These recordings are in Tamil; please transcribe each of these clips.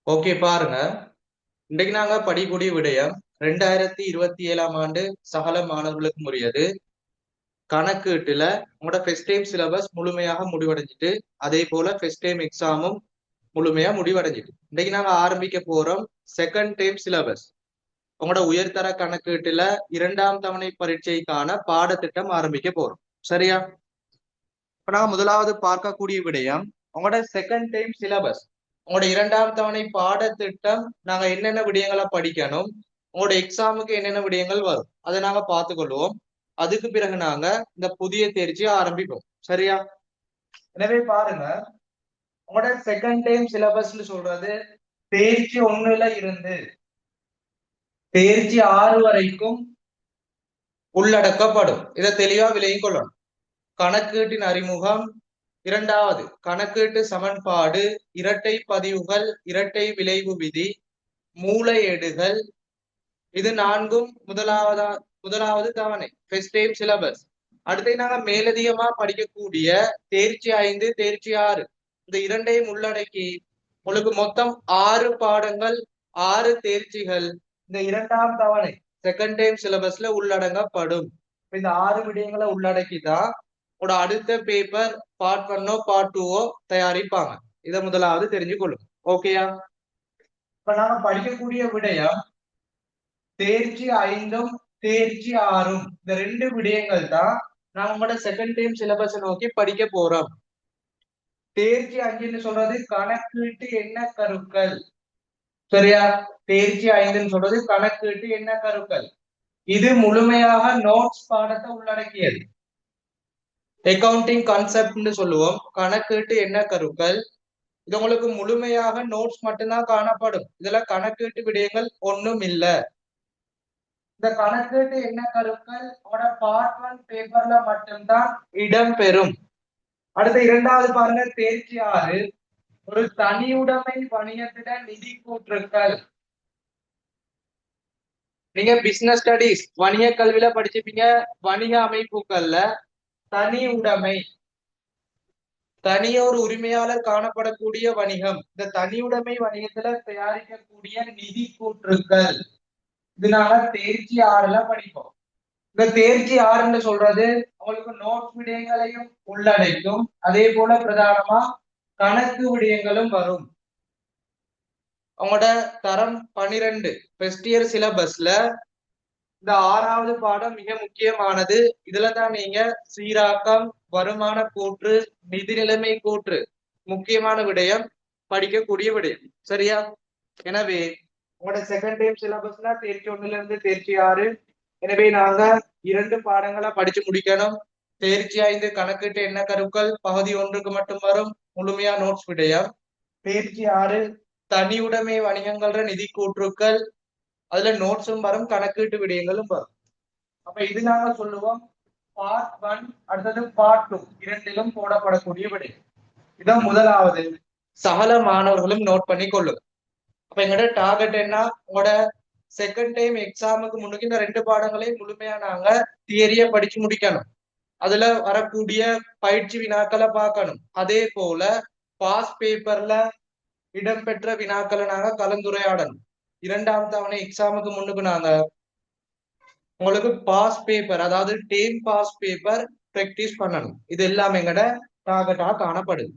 ஓகே பாருங்க. இன்றைக்கு நாங்க படிக்கூடிய விடயம் 2027ஆம் ஆண்டு சகல மாணவர்களுக்கும் உரியது. கணக்கீட்டுல உங்களோட ஃபர்ஸ்ட் டைம் சிலபஸ் முழுமையாக முடிவடைஞ்சிட்டு, அதே போல ஃபர்ஸ்ட் டைம் எக்ஸாமும் முழுமையா முடிவடைஞ்சிட்டு. இன்னைக்கு நாங்க ஆரம்பிக்க போறோம் செகண்ட் டைம் சிலபஸ். உங்களோட உயர்தர கணக்கீட்டுல 2ஆம் தவணை பரீட்சைக்கான பாடத்திட்டம் ஆரம்பிக்க போறோம். சரியா? இப்ப நாங்க முதலாவது பார்க்கக்கூடிய விடயம் உங்களோட செகண்ட் டைம் சிலபஸ். உங்களோட 2ஆம் தவணை பாடத்திட்டம் நாங்க என்னென்ன விடயங்களை படிக்கணும், உங்களோட எக்ஸாமுக்கு என்னென்ன விடயங்கள் வரும் அதை நாங்க பார்த்துக்கொள்வோம். அதுக்கு பிறகு நாங்க இந்த புதிய தேர்ச்சியை ஆரம்பிப்போம். சரியா? எனவே பாருங்க, உங்களோட செகண்ட் டைம் சிலபஸ்ன்னு சொல்றது தேர்ச்சி 1ல இருந்து தேர்ச்சி 6 வரைக்கும் உள்ளடக்கப்படும். இதை தெளிவா விளங்கிக் கொள்ளணும். கணக்கீட்டின் அறிமுகம், இரண்டாவது கணக்கீட்டு சமன்பாடு, இரட்டை பதிவுகள், இரட்டை விளைவு விதி, மூளையேடுகள், இது நான்கும் முதலாவது தவணை ஃபர்ஸ்ட் டைம் சிலபஸ். அடுத்து நாங்க மேலதிகமா படிக்கக்கூடிய தேர்ச்சி 5, தேர்ச்சி 6, இந்த இரண்டையும் உள்ளடக்கி உங்களுக்கு மொத்தம் 6 பாடங்கள், 6 தேர்ச்சிகள் இந்த 2ஆம் தவணை செகண்ட் டைம் சிலபஸ்ல உள்ளடங்கப்படும். இந்த 6 விடயங்களை உள்ளடக்கிதான் உங்களோட அடுத்த பேப்பர் பார்ட் 1ஓ பார்ட் 2ஓ தயாரிப்பாங்க. இதை முதலாவது தெரிஞ்சுக்கொள்ளும். ஓகேயா? இப்ப நாம படிக்கக்கூடிய விடயம் தேர்ச்சி 5ம் தேர்ச்சி 6ம், இந்த 2 விடயங்கள் தான் நம்மளோட செகண்ட் டைம் சிலபஸ் நோக்கி படிக்க போறோம். தேர்ச்சி 5ன்னு சொல்றது கணக்கீட்டு எண்ண கருக்கள். சரியா? தேர்ச்சி 5ன்னு சொல்றது கணக்கீட்டு எண்ண கருக்கள். இது முழுமையாக நோட்ஸ் பாடத்தை உள்ளடக்கியது. அக்கவுண்டிங் கான்செப்ட்னு சொல்லுவோம். கணக்கீட்டு எண்ண கருக்கள் இது உங்களுக்கு முழுமையாக நோட்ஸ் மட்டும்தான் காணப்படும். இதுல கணக்கீட்டு விடயங்கள் ஒண்ணும் இல்ல. இந்த கணக்கீட்டு எண்ண கருக்கள் பார்ட் 1 பேப்பர்ல மட்டும்தான் இடம் பெறும். அடுத்த இரண்டாவது பாருங்க, தேர்ச்சி 6 ஒரு தனியுடைமை வணிகத்திட நிதி கூற்றுக்கள். நீங்க பிசினஸ் ஸ்டடிஸ் வணிக கல்வியில படிச்சிருப்பீங்க. வணிக அமைப்புகள்ல தனி உடைமை, தனியொரு உரிமையாளர் காணப்படக்கூடிய வணிகம், இந்த தனியுடைமை வணிகத்துல தயாரிக்கக்கூடிய நிதி கூற்றுக்கள், இதனால தேர்ச்சி 6ல படிப்போம். இந்த தேர்ச்சி 6ன்னு சொல்றது உங்களுக்கு நோட்ஸ் விடயங்களையும் உள்ளடக்கும். அதே போல பிரதானமா கணக்கு விடயங்களும் வரும். அவங்களோட தரம் 12 ஃபர்ஸ்ட் இயர் சிலபஸ்ல இந்த 6வது பாடம் மிக முக்கியமானது. இதுலதான் நீங்க சீராக்கம், வருமான கூற்று, நிதி நிலைமை கூற்று, முக்கியமான விடயம் படிக்கக்கூடிய விடயம். சரியா? எனவே உங்களோட செகண்ட் டைம் சிலபஸ்னா தேர்ச்சி 1ல இருந்து தேர்ச்சி 6. எனவே நாங்க 2 பாடங்களை படிச்சு முடிக்கணும். தேர்ச்சி 5 கணக்கீட்டு எண்ண கருக்கள் பகுதி 1க்கு மட்டும் வரும், முழுமையா நோட்ஸ் விடயம். தேர்ச்சி 6 தனியுடைமை வணிகங்கள நிதி கூற்றுக்கள், அதுல நோட்ஸும் வரும், கணக்கீட்டு விடயங்களும் வரும். அப்ப இது நாங்க சொல்லுவோம் பார்ட் 1, அடுத்தது பார்ட் 2 இரண்டிலும் போடப்படக்கூடிய விடயம். இதான் முதலாவது. சகல மாணவர்களும் நோட் பண்ணி கொள்ளும். அப்ப எங்களோட டார்கெட் என்ன, உங்களோட செகண்ட் டைம் எக்ஸாமுக்கு முன்னுக்கு இந்த 2 பாடங்களையும் முழுமையா நாங்க தியரிய படிச்சு முடிக்கணும். அதுல வரக்கூடிய பயிற்சி வினாக்களை பார்க்கணும். அதே போல பாஸ் பேப்பர்ல இடம்பெற்ற வினாக்களை நாங்க கலந்துரையாடணும். 2ஆம் தவணை எக்ஸாமுக்கு முன்னுக்கு நாங்க உங்களுக்கு பாஸ் பேப்பர், அதாவது டேம் பாஸ் பேப்பர் பிராக்டிஸ் பண்ணணும். இது எல்லாமே எங்கட டார்கெட்டா காணப்படுது.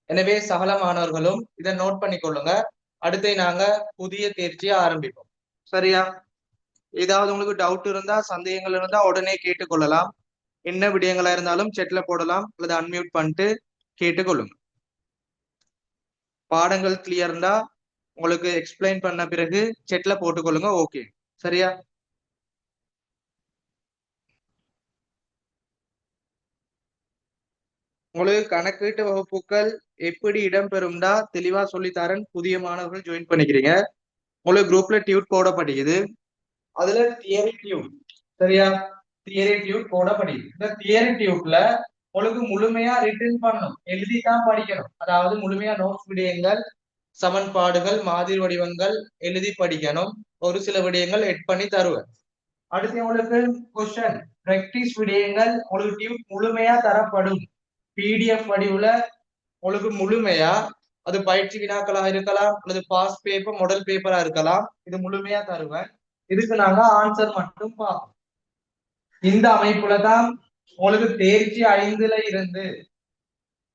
எனவே சகல மாணவர்களும் இதை நோட் பண்ணி கொள்ளுங்க. அடுத்து நாங்க புதிய தேர்ச்சியை ஆரம்பிப்போம். சரியா? ஏதாவது உங்களுக்கு டவுட் இருந்தா, சந்தேகங்கள் இருந்தா உடனே கேட்டுக்கொள்ளலாம். என்ன விடயங்களா இருந்தாலும் செட்ல போடலாம் அல்லது அன்மியூட் பண்ணிட்டு கேட்டுக்கொள்ளுங்க. பாடங்கள் கிளியர் இருந்தா உங்களுக்கு எக்ஸ்பிளைன் பண்ண பிறகு செட்ல போட்டுக்கொள்ளுங்க. ஓகே, சரியா? உங்களுக்கு கணக்கீட்டு வகுப்புகள் எப்படி இடம்பெறும்டா தெளிவா சொல்லித்தரேன். புதிய மாணவர்கள் ஜாயின் பண்ணிக்கிறீங்க. உங்களுக்கு குரூப்ல டியூட் போடப்படுகிறது. அதுல தியரி டியூட், சரியா? தியரி டியூட் போடப்படுகிறது. இந்த தியரி டியூட்ல உங்களுக்கு முழுமையா ரிட்டன் பண்ணணும், எழுதிதான் படிக்கணும். அதாவது முழுமையா நோட்ஸ் விடயங்கள், சமன்பாடுகள், மாதிரி வடிவங்கள் எழுதி படிக்கணும். ஒரு சில விடயங்கள் எட் பண்ணி தருவேன். அடுத்து உங்களுக்கு கொஸ்டின் பிராக்டிஸ் விடயங்கள் உங்களுக்கு டியூட் முழுமையா தரப்படும். பிடிஎஃப் வடிவுல உங்களுக்கு முழுமையா அது பயிற்சி வினாக்களாக இருக்கலாம் அல்லது பாஸ் பேப்பர் மாடல் பேப்பரா இருக்கலாம். இது முழுமையா தருவேன். இதுக்கு நாங்க ஆன்சர் மட்டும் பார்ப்போம். இந்த அமைப்புல தான் உங்களுக்கு தேர்ச்சி 5ல இருந்து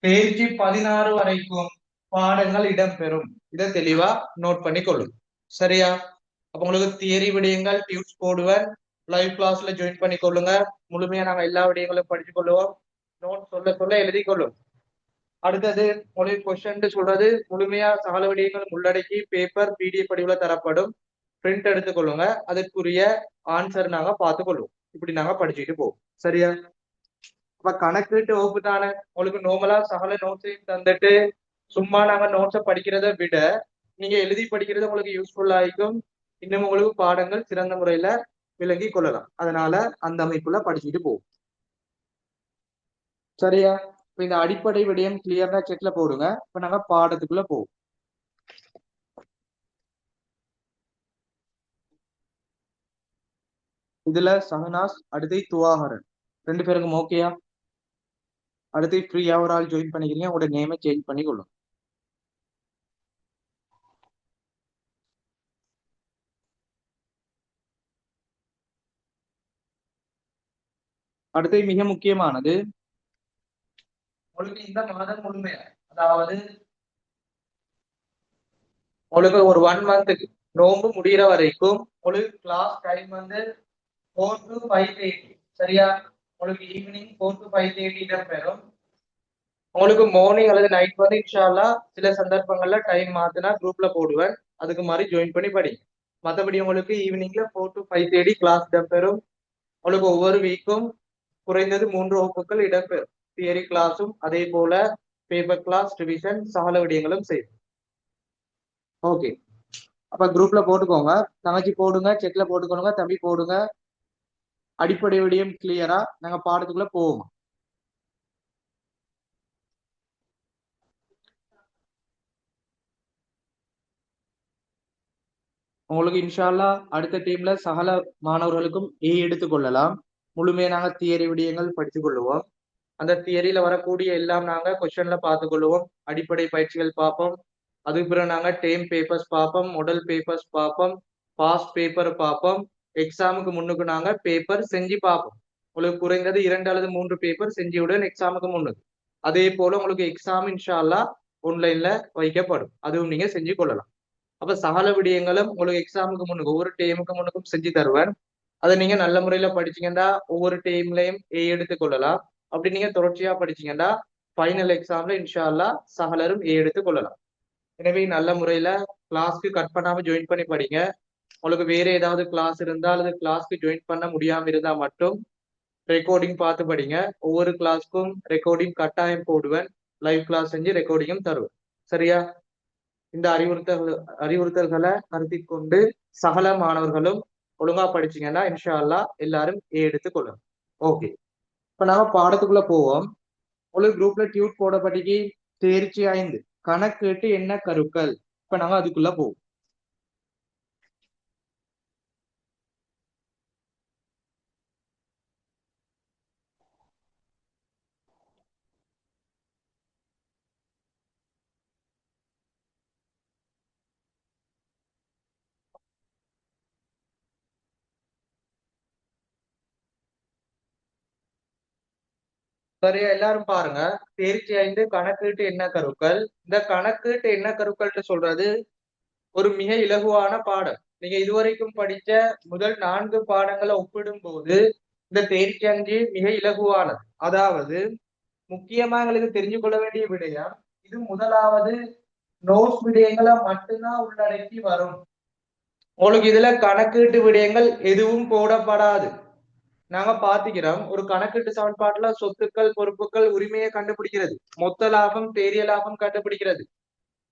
தேர்ச்சி 16 வரைக்கும் பாடங்கள் இடம்பெறும். இதை தெளிவா நோட் பண்ணி கொள்ளும். சரியா? அப்ப உங்களுக்கு தியரி விடயங்கள் டியூப்ஸ் போடுவேன். லைவ் கிளாஸ்ல ஜாயின் பண்ணி கொள்ளுங்க. முழுமையா நாங்க எல்லா விடயங்களும் படிச்சு கொள்ளுவோம். நோட் சொல்ல சொல்ல எழுதி கொள்ளும். அடுத்தது உங்களுக்கு கொஸ்டின் சொல்றது முழுமையா சகல விடயங்கள் உள்ளடக்கி பேப்பர் பிடிஎஃப் படிவுல தரப்படும். பிரிண்ட் எடுத்துக்கொள்ளுங்க. அதற்குரிய ஆன்சர் நாங்க பார்த்து கொள்வோம். இப்படி நாங்க படிச்சுட்டு போவோம். சரியா? அப்ப கணக்குட்டு வகுப்பு தானே உங்களுக்கு நார்மலா சகல நோட்ஸையும் தந்துட்டு சும்மா நாங்க நோட்ஸை படிக்கிறத விட நீங்க எழுதி படிக்கிறது உங்களுக்கு யூஸ்ஃபுல்லா ஆயிக்கும். இன்னும் உங்களுக்கு பாடங்கள் சிறந்த முறையில விளங்கி கொள்ளலாம். அதனால அந்த அமைப்புல படிச்சுட்டு போவோம். சரியா? இப்ப இந்த அடிப்படை விடயம் கிளியரா செக்ல போடுங்க. இப்ப நாங்க பாடத்துக்குள்ள போவோம். இதுல சஹனாஸ் அடுத்து துவாகரன் 2 பேருக்கும் ஓகேயா? அடுத்து ஃப்ரீயா ஒரு ஆள் ஜாயின் பண்ணிக்கிறீங்க. உங்களோட நேமை சேஞ்ச் பண்ணி கொள்ளும். அடுத்து மிக முக்கியமானது உங்களுக்கு இந்த மாதம் முழுமையா, அதாவது உங்களுக்கு ஒரு 1 மந்த்துக்கு நோம்பு முடிகிற வரைக்கும் உங்களுக்கு கிளாஸ் டைம் வந்து 4 to 5:30. சரியா? உங்களுக்கு ஈவினிங் 4 to 5:30 இடம்பெறும். உங்களுக்கு மார்னிங் அல்லது நைட் வந்து இன்ஷால்லா சில சந்தர்ப்பங்கள்ல டைம் மாத்தினா குரூப்ல போடுவேன். அதுக்கு மாதிரி ஜாயின் பண்ணி படிங்க. மற்றபடி உங்களுக்கு ஈவினிங்ல 4 to 5:30 கிளாஸ் இடம்பெறும். உங்களுக்கு ஒவ்வொரு வீக்கும் குறைந்தது 3 வகுப்புகள் இடம்பெறும். தியரி கிளாஸும் அதே போல பேப்பர் கிளாஸ் ரிவிஷன் சகல விடயங்களும் செய்யும். ஓகே, அப்ப குரூப்ல போட்டுக்கோங்க. தங்கச்சி போடுங்க, செக்ல போட்டுக்கோங்க, தம்பி போடுங்க. அடிப்படை விடயம் கிளியரா நாங்க பாடத்துக்குள்ள போவோம். உங்களுக்கு இன்ஷால்லா அடுத்த டீம்ல சகல மாணவர்களுக்கும் எடுத்துக்கொள்ளலாம். முழுமையா நாங்க தியரி விடயங்கள் படித்துக் கொள்ளுவோம். அந்த தியரியில வரக்கூடிய எல்லாம் நாங்க கொஸ்டின்ல பார்த்துக் கொள்ளுவோம். அடிப்படை பயிற்சிகள் பார்ப்போம். அதுக்கு பிறகு நாங்க டேம் பேப்பர்ஸ் பார்ப்போம், மாடல் பேப்பர்ஸ் பார்ப்போம், பாஸ் பேப்பர் பார்ப்போம். எக்ஸாமுக்கு முன்னுக்கு நாங்க பேப்பர் செஞ்சு பார்ப்போம். உங்களுக்கு குறைந்தது 2 அல்லது 3 பேப்பர் செஞ்சுடன் எக்ஸாமுக்கு முன்னுக்கு. அதே போல உங்களுக்கு எக்ஸாம் இன்ஷால்லா ஆன்லைன்ல வைக்கப்படும். அதுவும் நீங்க செஞ்சு கொள்ளலாம். அப்ப சகல விடயங்களும் உங்களுக்கு எக்ஸாமுக்கு முன்னுக்கு ஒவ்வொரு டேமுக்கு முன்னுக்கும் செஞ்சு தருவேன். அதை நீங்க நல்ல முறையில படிச்சீங்கன்னா ஒவ்வொரு டேம்லயும் எடுத்துக் கொள்ளலாம். அப்படி நீங்க தொடர்ச்சியா படிச்சீங்கன்னா ஃபைனல் எக்ஸாம்ல இன்ஷால்லா சகலரும் எடுத்துக் கொள்ளலாம். எனவே நல்ல முறையில கிளாஸ்க்கு கட் பண்ணாம ஜாயின் பண்ணி படிங்க. உங்களுக்கு வேற ஏதாவது கிளாஸ் இருந்தால் அல்லது கிளாஸ்க்கு ஜாயின் பண்ண முடியாம இருந்தா மட்டும் ரெக்கார்டிங் பார்த்து படிங்க. ஒவ்வொரு கிளாஸ்க்கும் ரெக்கார்டிங் கட்டாயம் போடுவேன். லைவ் கிளாஸ் செஞ்சு ரெக்கார்டிங்கும் தருவேன். சரியா? இந்த அறிவுறுத்தல்களை கருத்தில் கொண்டு சகல மாணவர்களும் ஒழுங்கா படிச்சீங்கன்னா இன்ஷா அல்லா எல்லாரும் எடுத்துக் கொள்ளும். ஓகே, இப்ப நாம பாடத்துக்குள்ள போவோம். ஒரு குரூப்ல டியூட் போடப்பட்டிக்கு தேர்ச்சி 5 கணக்கேட்டு என்ன கருக்கள். இப்ப நாங்க அதுக்குள்ள போவோம். சரியா? எல்லாரும் பாருங்க. தேர்ச்சி 5 கணக்கீட்டு என்ன கருக்கள். இந்த கணக்கீட்டு என்ன கருக்கள்னு சொல்றது ஒரு மிக இலகுவான பாடம். நீங்க இதுவரைக்கும் படிச்ச முதல் 4 பாடங்களை ஒப்பிடும் போது இந்த தேர்ச்சி 5 மிக இலகுவானது. அதாவது முக்கியமா எங்களுக்கு தெரிஞ்சு கொள்ள வேண்டிய விடயம் இது முதலாவது நோட்ஸ் விடயங்களை மட்டும்தான் உள்ளடக்கி வரும். உங்களுக்கு இதுல கணக்கீட்டு விடயங்கள் எதுவும் போடப்படாது. நாங்க பாத்துக்கிறோம் ஒரு கணக்கீட்டு சமன்பாட்டுல சொத்துக்கள் பொறுப்புகள் உரிமையை கண்டுபிடிக்கிறது, மொத்த லாபம் தேறிய லாபம் கண்டுபிடிக்கிறது.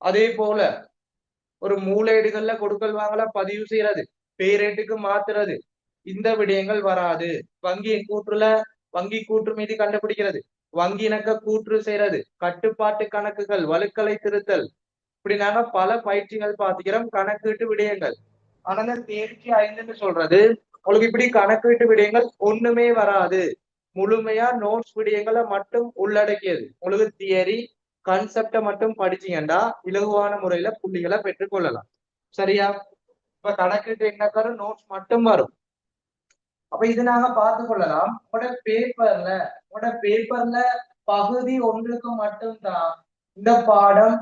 அதே போல ஒரு மூலேடுகள்ல கொடுக்கல் வாங்கல பதிவு செய்யறது, பேரேட்டுக்கு மாத்துறது, இந்த விடயங்கள் வராது. வங்கியின் கூற்றுல வங்கி கூற்று மீது கண்டுபிடிக்கிறது, வங்கி இணக்க கூற்று செய்யறது, கட்டுப்பாட்டு கணக்குகள், வழுக்களை திருத்தல், இப்படி நாங்க பல பயிற்சிகள் பாத்துக்கிறோம் கணக்கீட்டு விடயங்கள். ஆனா இந்த தேர்ச்சி 5ன்னு சொல்றது உங்களுக்கு இப்படி கணக்கீட்டு விடயங்கள் ஒண்ணுமே வராது. முழுமையா நோட்ஸ் விடயங்களை மட்டும் உள்ளடக்கியது. உங்களுக்கு தியரி கான்செப்டை மட்டும் படிச்சீங்கன்னா இலகுவான முறையில புள்ளிகளை பெற்றுக்கொள்ளலாம். சரியா? இப்ப கணக்கிட்டு என்ன கரு நோட்ஸ் மட்டும் வரும். அப்ப இது நாங்க பார்த்து கொள்ளலாம். உங்களோட பேப்பர்ல பகுதி ஒன்றுக்கு மட்டும்தான் இந்த பாடம்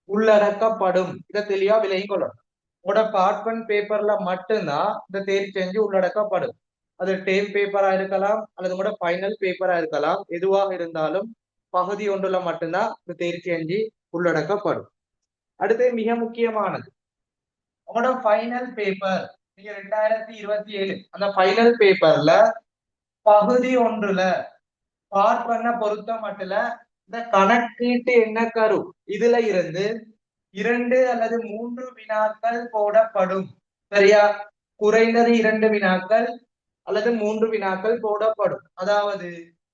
உள்ளடக்கப்படும். இதை தெளிவா விலகி கொள்ளணும். உங்களோட பார்ட் 1 பேப்பர்ல மட்டும்தான் இந்த தேர்வு செஞ்சு உள்ளடக்கப்படும். அது டேம் பேப்பரா இருக்கலாம் அல்லது கூட ஃபைனல் பேப்பரா இருக்கலாம். எதுவாக இருந்தாலும் பகுதி ஒன்றுல மட்டும்தான் இந்த தேர்வு செஞ்சு உள்ளடக்கப்படும். அடுத்து மிக முக்கியமானது, உங்களோட ஃபைனல் பேப்பர் நீங்க 2027 அந்த ஃபைனல் பேப்பர்ல பகுதி ஒன்றுல பார்ட் 1 பொறுத்த மட்டும் இந்த கணக்கீட்டு என்ன கரு இதுல இருந்து 2 அல்லது 3 வினாக்கள் போடப்படும். சரியா? குறைந்தது 2 வினாக்கள் அல்லது 3 வினாக்கள் போடப்படும். அதாவது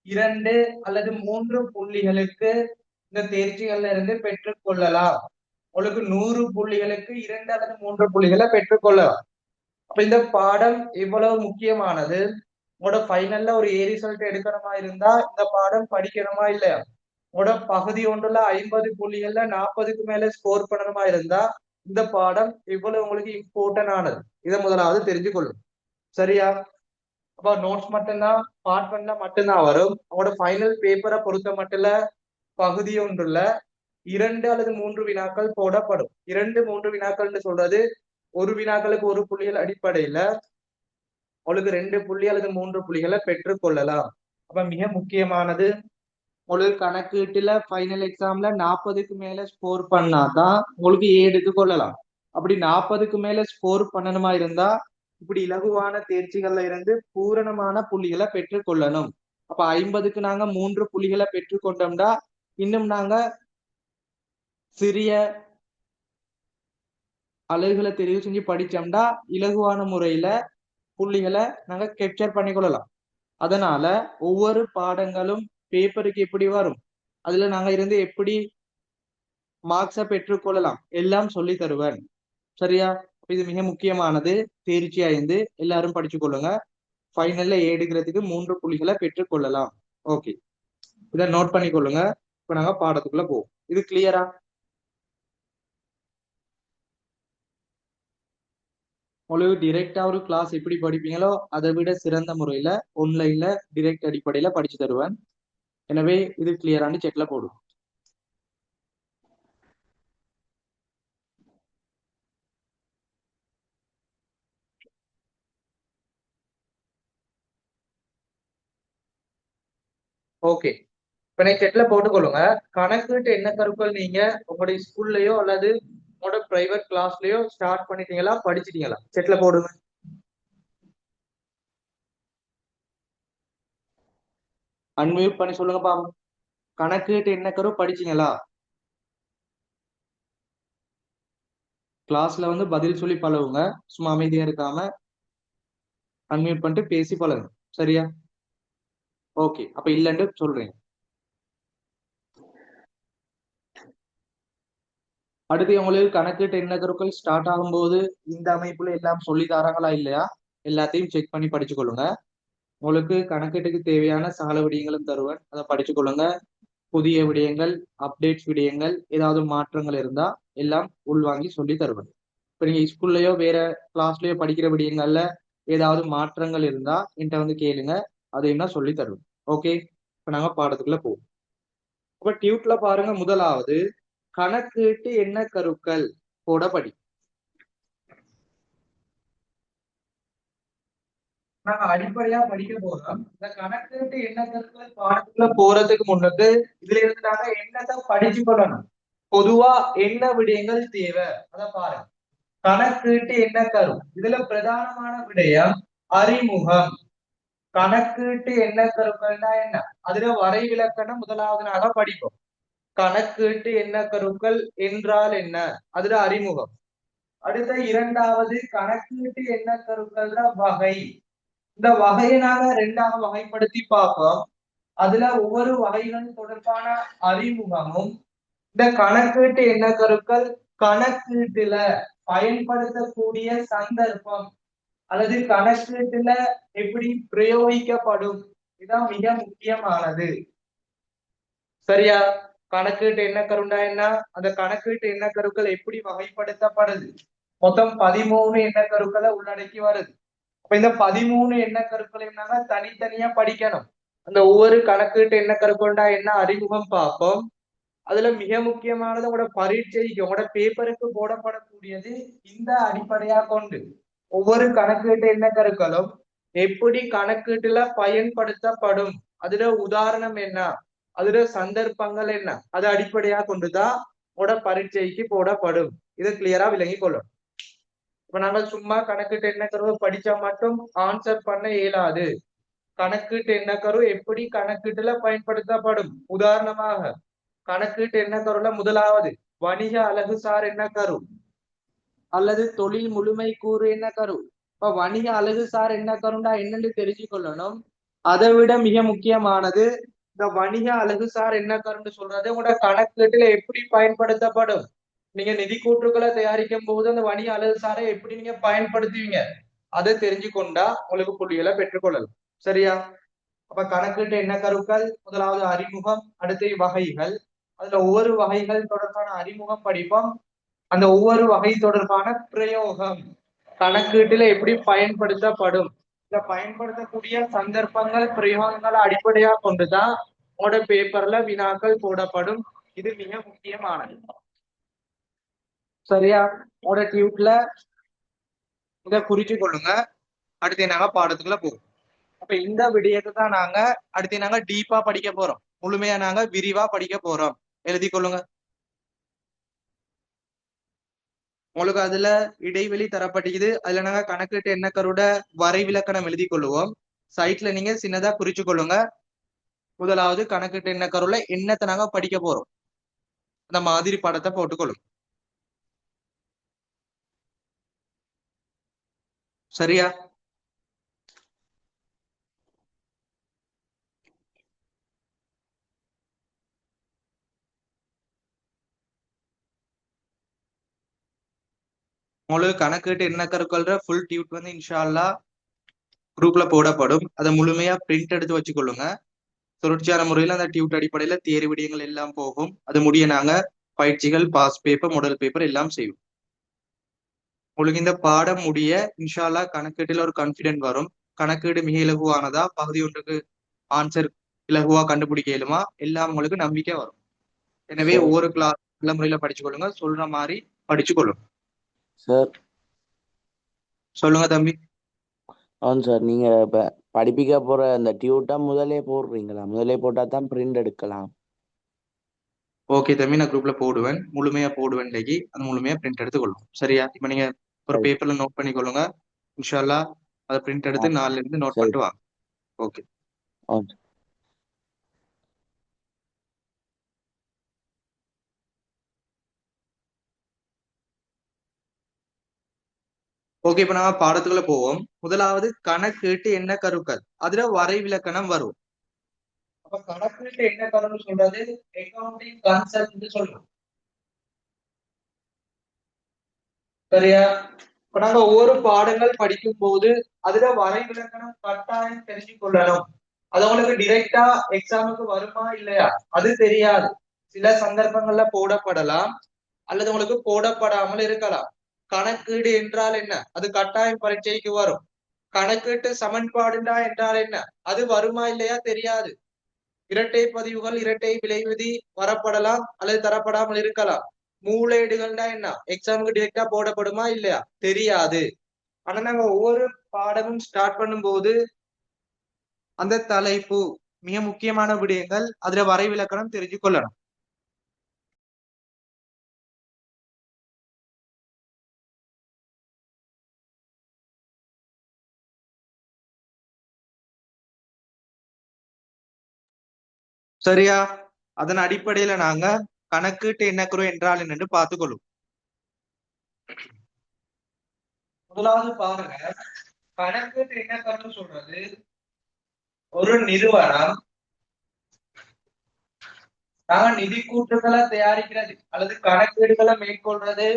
2 அல்லது 3 புள்ளிகளுக்கு இந்த தேர்ச்சிகள்ல இருந்து பெற்றுக் கொள்ளலாம். உங்களுக்கு 100 புள்ளிகளுக்கு 2 அல்லது 3 புள்ளிகளை பெற்றுக்கொள்ளலாம். அப்ப இந்த பாடம் எவ்வளவு முக்கியமானது. உங்களோட ஃபைனல்ல ஒரு ஏ ரிசல்ட் எடுக்கணுமா இருந்தா இந்த பாடம் படிக்கணுமா இல்லையா? உங்களோட பகுதி ஒன்றுல 50 புள்ளிகள்ல 40க்கு மேல ஸ்கோர் பண்ணணுமா இருந்தா இந்த பாடம் எவ்வளவு உங்களுக்கு இம்பார்ட்டன்ட் ஆனது, இதை முதலாவது தெரிஞ்சு கொள்ளும். சரியா? அப்ப நோட்ஸ் மட்டும்தான் பார்ட் 1 மட்டும்தான் வரும். உங்களோட ஃபைனல் பேப்பரை பொறுத்த மட்டும் பகுதி ஒன்றுல 2 அல்லது 3 வினாக்கள் போடப்படும். 2, 3 வினாக்கள்னு சொல்றது ஒரு வினாக்களுக்கு 1 புள்ளிகள் அடிப்படையில உங்களுக்கு 2 புள்ளி அல்லது 3 புள்ளிகளை பெற்றுக் கொள்ளலாம். அப்ப மிக முக்கியமானது, உங்களுக்கு கணக்கீட்டுல ஃபைனல் எக்ஸாம்ல 40க்கு மேல ஸ்கோர் பண்ணாதான் உங்களுக்கு ஏ எடுத்துக் கொள்ளலாம். அப்படி 40க்கு மேல ஸ்கோர் பண்ணணுமா இருந்தா இப்படி இலகுவான தேர்ச்சிகள்ல இருந்து பூரணமான புள்ளிகளை பெற்றுக் கொள்ளணும். அப்ப 50க்கு நாங்க 3 புள்ளிகளை பெற்றுக் கொண்டோம்னா இன்னும் நாங்க சிறிய அலகுகளை தெரிவு செஞ்சு படிச்சோம்னா இலகுவான முறையில புள்ளிகளை நாங்க கேப்சர் பண்ணிக்கொள்ளலாம். அதனால ஒவ்வொரு பாடங்களும் பேப்பருக்கு எப்படி வரும், அதுல நாங்க இருந்து எப்படி மார்க்ஸை பெற்றுக்கொள்ளலாம் எல்லாம் சொல்லி தருவேன். சரியா? இது மிக முக்கியமானது. தேர்ச்சி 5 எல்லாரும் படிச்சு கொள்ளுங்க. ஃபைனல்ல எடுக்கிறதுக்கு 3 புள்ளிகளை பெற்றுக்கொள்ளலாம். ஓகே, இதை நோட் பண்ணி கொள்ளுங்க. இப்ப நாங்க பாடத்துக்குள்ள போவோம். இது கிளியரா? உங்களுக்கு டிரெக்டா ஒரு கிளாஸ் எப்படி படிப்பீங்களோ அதை விட சிறந்த முறையில ஆன்லைன்ல டிரெக்ட் அடிப்படையில படிச்சு தருவேன். எனவே இது கிளியரான செக்ல போடும். ஓகே, இப்ப நீங்க செட்ல போட்டுக்கொள்ளுங்க. கணக்குட்டு என்ன கருக்கள் நீங்க உங்களுடைய ஸ்கூல்லயோ அல்லது உங்களோட பிரைவேட் கிளாஸ்லயோ ஸ்டார்ட் பண்ணிட்டீங்களா, படிச்சிட்டீங்களா? செட்ல போடுங்க. அன்மியூட் பண்ணி சொல்லுங்க பாப்போம். கணக்குட்டு என்ன கரு படிச்சீங்களா? கிளாஸ்ல வந்து பதில் சொல்லி பழகுங்க. சும்மா அமைதியா இருக்காம அன்மியூட் பண்ணிட்டு பேசி பழகுங்க. சரியா? ஓகே, அப்ப இல்லைன்னு சொல்றீங்க. அடுத்து உங்களுக்கு கணக்குட்டு என்ன கருக்கள் ஸ்டார்ட் ஆகும்போது இந்த அமைப்புல எல்லாம் சொல்லி தராங்களா இல்லையா எல்லாத்தையும் செக் பண்ணி படிச்சு கொள்ளுங்க. உங்களுக்கு கணக்கீட்டுக்கு தேவையான சகல விடயங்களும் தருவேன், அதை படிச்சு கொள்ளுங்க. புதிய விடயங்கள், அப்டேட்ஸ் விடயங்கள், ஏதாவது மாற்றங்கள் இருந்தா எல்லாம் உள்வாங்கி சொல்லி தருவேன். இப்ப நீங்க ஸ்கூல்லயோ வேற கிளாஸ்லயோ படிக்கிற விடயங்கள்ல ஏதாவது மாற்றங்கள் இருந்தா என்கிட்ட வந்து கேளுங்க, அதையும் நான் சொல்லி தருவேன். ஓகே, இப்ப நாங்க பாடத்துக்குள்ள போவோம். இப்ப டியூட்ல பாருங்க, முதலாவது கணக்கீட்டு என்ன கருக்கள் போட படி. நாங்க அடிப்படையா படிக்க போறோம். இந்த கணக்குட்டு என்ன கருக்கள் பாடத்துக்குள்ள போறதுக்கு முன்னுக்கு இதுல இருந்து நாங்க என்னத்தை படிச்சு கொள்ளணும், பொதுவா என்ன விடயங்கள் தேவை அத பாருங்க. கணக்கீட்டு என்ன கரு இதுல பிரதானமான விடயம் அறிமுகம். கணக்கீட்டு என்ன கருக்கள்னா என்ன, அதுல வரைவிலக்கணம் முதலாவது நாளா படிப்போம். கணக்கீட்டு என்ன கருக்கள் என்றால் என்ன, அதுல அறிமுகம். அடுத்த இரண்டாவது கணக்கீட்டு என்ன கருக்கள்ல வகை. இந்த வகையை நாங்க ரெண்டாக வகைப்படுத்தி பார்ப்போம். அதுல ஒவ்வொரு வகைகள் தொடர்பான அறிமுகமும், இந்த கணக்கீட்டு என்ன கருக்கள் கணக்கீட்டுல பயன்படுத்தக்கூடிய சந்தர்ப்பம் அல்லது கணக்கீட்டுல எப்படி பிரயோகிக்கப்படும், இதுதான் மிக முக்கியமானது. சரியா? கணக்கீட்டு எண்ணக்கருண்டா என்ன, அந்த கணக்கீட்டு எண்ணக்கருக்கள் எப்படி வகைப்படுத்தப்படுது, மொத்தம் 13 எண்ணக்கருக்களை உள்ளடக்கி வருது. அப்ப இந்த 13 எண்ணக்கருக்கள் என்னன்னா தனித்தனியா படிக்கணும். அந்த ஒவ்வொரு கணக்கீட்டு எண்ணக்கருக்கொண்டா என்ன அறிமுகம் பார்ப்போம். அதுல மிக முக்கியமானது உங்களோட பரீட்சைக்கு உங்களோட பேப்பருக்கு போடப்படக்கூடியது இந்த அடிப்படையா கொண்டு ஒவ்வொரு கணக்கீட்டு எண்ணக்கருக்களும் எப்படி கணக்கீட்டுல பயன்படுத்தப்படும், அதுல உதாரணம் என்ன, அதுல சந்தர்ப்பங்கள் என்ன, அதை அடிப்படையா கொண்டுதான் உங்களோட பரீட்சைக்கு போடப்படும். இதை கிளியரா விளங்கி கொள்ளும். இப்ப நாங்க சும்மா கணக்கீட்டு எண்ணக்கருவை படிச்சா மட்டும் ஆன்சர் பண்ண இயலாது. கணக்கீட்டு எண்ணக்கரு எப்படி கணக்கீட்டுல பயன்படுத்தப்படும், உதாரணமாக கணக்கீட்டு எண்ணக்கருல முதலாவது வணிக அழகுசார் எண்ணக்கரு அல்லது தொழில் முழுமை கூறு எண்ணக்கரு. இப்ப வணிக அழகுசார் எண்ணக்கருண்டா என்னன்னு தெரிஞ்சுக்கொள்ளணும். அதை விட மிக முக்கியமானது இந்த வணிக அழகுசார் எண்ணக்கருன்னு சொல்றது உங்களோட கணக்கீட்டுல எப்படி பயன்படுத்தப்படும். நீங்க நிதி கூற்றுக்களை தயாரிக்கும் போது அந்த வணிக அழகுசாரை எப்படி நீங்க பயன்படுத்துவீங்க, அதை தெரிஞ்சு கொண்டா உங்களுக்கு புள்ளிகளை பெற்றுக்கொள்ளலாம். சரியா? அப்ப கணக்கீட்டு எண்ணக்கருக்கள் முதலாவது அறிமுகம், அடுத்து வகைகள். அதுல ஒவ்வொரு வகைகள் தொடர்பான அறிமுகம் படிப்போம். அந்த ஒவ்வொரு வகை தொடர்பான பிரயோகம் கணக்கீட்டுல எப்படி பயன்படுத்தப்படும், இந்த பயன்படுத்தக்கூடிய சந்தர்ப்பங்கள் பிரயோகங்களை அடிப்படையா கொண்டுதான் உங்களோட பேப்பர்ல வினாக்கள் போடப்படும். இது மிக முக்கியமானது. சரியா? உங்களோட டியூட்ல இதை குறிச்சு கொள்ளுங்க. அடுத்து நாங்க பாடத்துக்குள்ள போவோம். அப்ப இந்த விடயத்தை தான் நாங்க அடுத்து நாங்க டீப்பா படிக்க போறோம். முழுமையா நாங்க விரிவா படிக்க போறோம். எழுதி கொள்ளுங்க. உங்களுக்கு அதுல இடைவெளி தரப்பட்டிருக்குது. அதுல நாங்க கணக்கீட்டு எண்ணக்கரோட வரைவிலக்கணம் எழுதி கொள்ளுவோம். சைட்ல நீங்க சின்னதா குறிச்சு கொள்ளுங்க. முதலாவது கணக்கீட்டு எண்ணக்கருல என்னத்தை நாங்க படிக்க போறோம், அந்த மாதிரி படத்தை போட்டுக்கொள்ளும். சரியா? உங்களுக்கு கணக்கீட்டு எண்ணக்கருக்கள்ற ஃபுல் டியூட் வந்து இன்ஷா அல்லாஹ் குரூப்ல போடப்படும். அதை முழுமையா பிரிண்ட் எடுத்து வச்சுக்கொள்ளுங்க. தொடர்ச்சியான முறையில அந்த டியூட் அடிப்படையில தேர்வு விடயங்கள் எல்லாம் போகும். அது முடிய நாங்க பயிற்சிகள், பாஸ் பேப்பர், மாடல் பேப்பர் எல்லாம் செய்வோம். உங்களுக்கு இந்த பாடம் முடிய இன்ஷா அல்லாஹ் கணக்கீட்டுல ஒரு கான்பிடென்ட் வரும். கணக்கீடு மிக இலகுவானதா, பகுதி ஒன்றுக்கு ஆன்சர் இலகுவா கண்டுபிடிக்க இயலுமா, எல்லாம் உங்களுக்கு நம்பிக்கை வரும். எனவே ஒவ்வொரு கிளாஸ் நல்ல முறையில படிச்சு கொள்ளுங்க. சொல்ற மாதிரி படிச்சு கொள்ளுங்க. சார் சொல்லுங்க தம்பி. ஆன் சார், நீங்க இப்ப படிப்பிக்க போற அந்த டியூட்டா முதலே போடுறீங்களா? முதலே போட்டா தான் பிரிண்ட் எடுக்கலாம். ஓகே தம்பி, நான் குரூப்ல போடுவேன், முழுமையா போடுவேன். இன்னைக்கு அது முழுமையா பிரிண்ட் எடுத்து கொள்ளும். சரியா? இப்ப நீங்க ஒரு பேப்பர்ல நோட் பண்ணி கொள்ளுங்க. இன்ஷா அல்லாஹ் அதை பிரிண்ட் எடுத்து நாளில இருந்து நோட் பண்ணிட்டு வாங்க. ஓகே. ஓகே, இப்ப நாம பாடத்துக்குள்ள போவோம். முதலாவது கணக்கீட்டு எண்ணக்கருக்கள், அதுல வரைவிலக்கணம் வரும். அப்ப கணக்கீட்டு எண்ணக்கருன்னு சொல்றது அக்கவுண்டிங் கான்செப்ட் சொல்றோம். சரியா? இப்ப நாங்க ஒவ்வொரு பாடங்கள் படிக்கும் போது அதுல வரைவிலக்கணம் கட்டாயம் தெரிஞ்சு கொள்ளணும். அது உங்களுக்கு டிரெக்டா எக்ஸாமுக்கு வருமா இல்லையா அது தெரியாது. சில சந்தர்ப்பங்கள்ல போடப்படலாம் அல்லது உங்களுக்கு போடப்படாமல் இருக்கலாம். கணக்கீடு என்றால் என்ன, அது கட்டாயம் பரீட்சைக்கு வரும். கணக்கீட்டு சமன்பாடுண்டா என்றால் என்ன, அது வருமா இல்லையா தெரியாது. இரட்டை பதிவுகள், இரட்டை விளைவிதி வரப்படலாம் அல்லது தரப்படாமல் இருக்கலாம். மூலேடுகள்னா என்ன, எக்ஸாமுக்கு டிரெக்டா போடப்படுமா இல்லையா தெரியாது. ஆனா நாங்க ஒவ்வொரு பாடமும் ஸ்டார்ட் பண்ணும்போது அந்த தலைப்பு மிக முக்கியமான விடயங்கள் அதுல வரைவிலக்கணம் தெரிஞ்சு கொள்ளணும். சரியா? அதன் அடிப்படையில நாங்க கணக்கீட்டு எண்ணக்கரு என்றால் என்னன்னு பார்த்துக்கொள்ளும். முதலாவது பாருங்க, கணக்கீட்டு எண்ணக்கருன்னு சொல்றது ஒரு நிறுவனம் நாங்க நிதி கூற்றுகளை தயாரிக்கிறது அல்லது கணக்கீடுகளை மேற்கொள்றது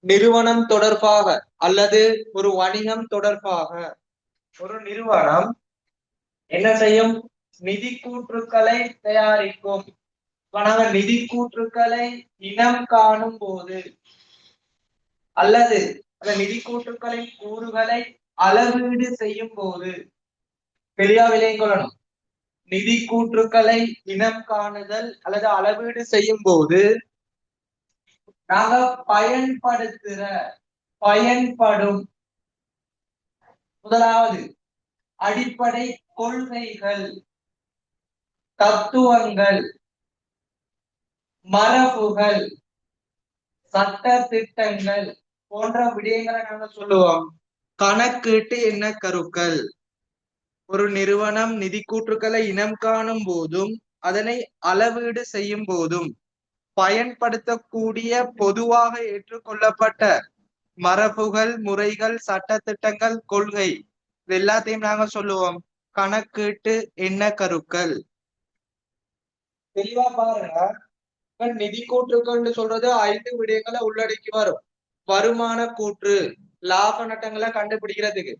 நிறுவனம் தொடர்பாக அல்லது ஒரு வணிகம் தொடர்பாக. ஒரு நிறுவனம் என்ன செய்யும், நிதி கூற்றுக்களை தயாரிக்கும். நாங்க நிதி கூற்றுக்களை இனம் காணும் போது அல்லது அந்த நிதி கூற்றுக்களின் கூறுகளை அளவீடு செய்யும் போது பெரியா விலையும் கொள்ளணும். நிதி கூற்றுக்களை இனம் காணுதல் அல்லது அளவீடு செய்யும் போது நாங்க பயன்படும் முதலாவது அடிப்படை கொள்கைகள், தத்துவங்கள், மரபுகள், சட்ட திட்டங்கள் போன்ற விடயங்களை நாங்க சொல்லுவோம் கணக்கீட்டு எண்ண கருக்கள். ஒரு நிறுவனம் நிதி கூற்றுக்களை இனம் காணும் போதும் அதனை அளவீடு செய்யும் போதும் பயன்படுத்தக்கூடிய பொதுவாக ஏற்றுக்கொள்ளப்பட்ட மரபுகள், முறைகள், சட்ட திட்டங்கள், கொள்கை இது எல்லாத்தையும் நாங்க சொல்லுவோம் கணக்கீட்டு எண்ண கருக்கள். தெளிவா பாருங்க, நிதி கூற்றுக்கள் சொல்றது 5 விடயங்களை உள்ளடக்கி வரும். வருமான கூற்று, லாப நட்டங்களை கண்டுபிடிக்கிறதுக்கு.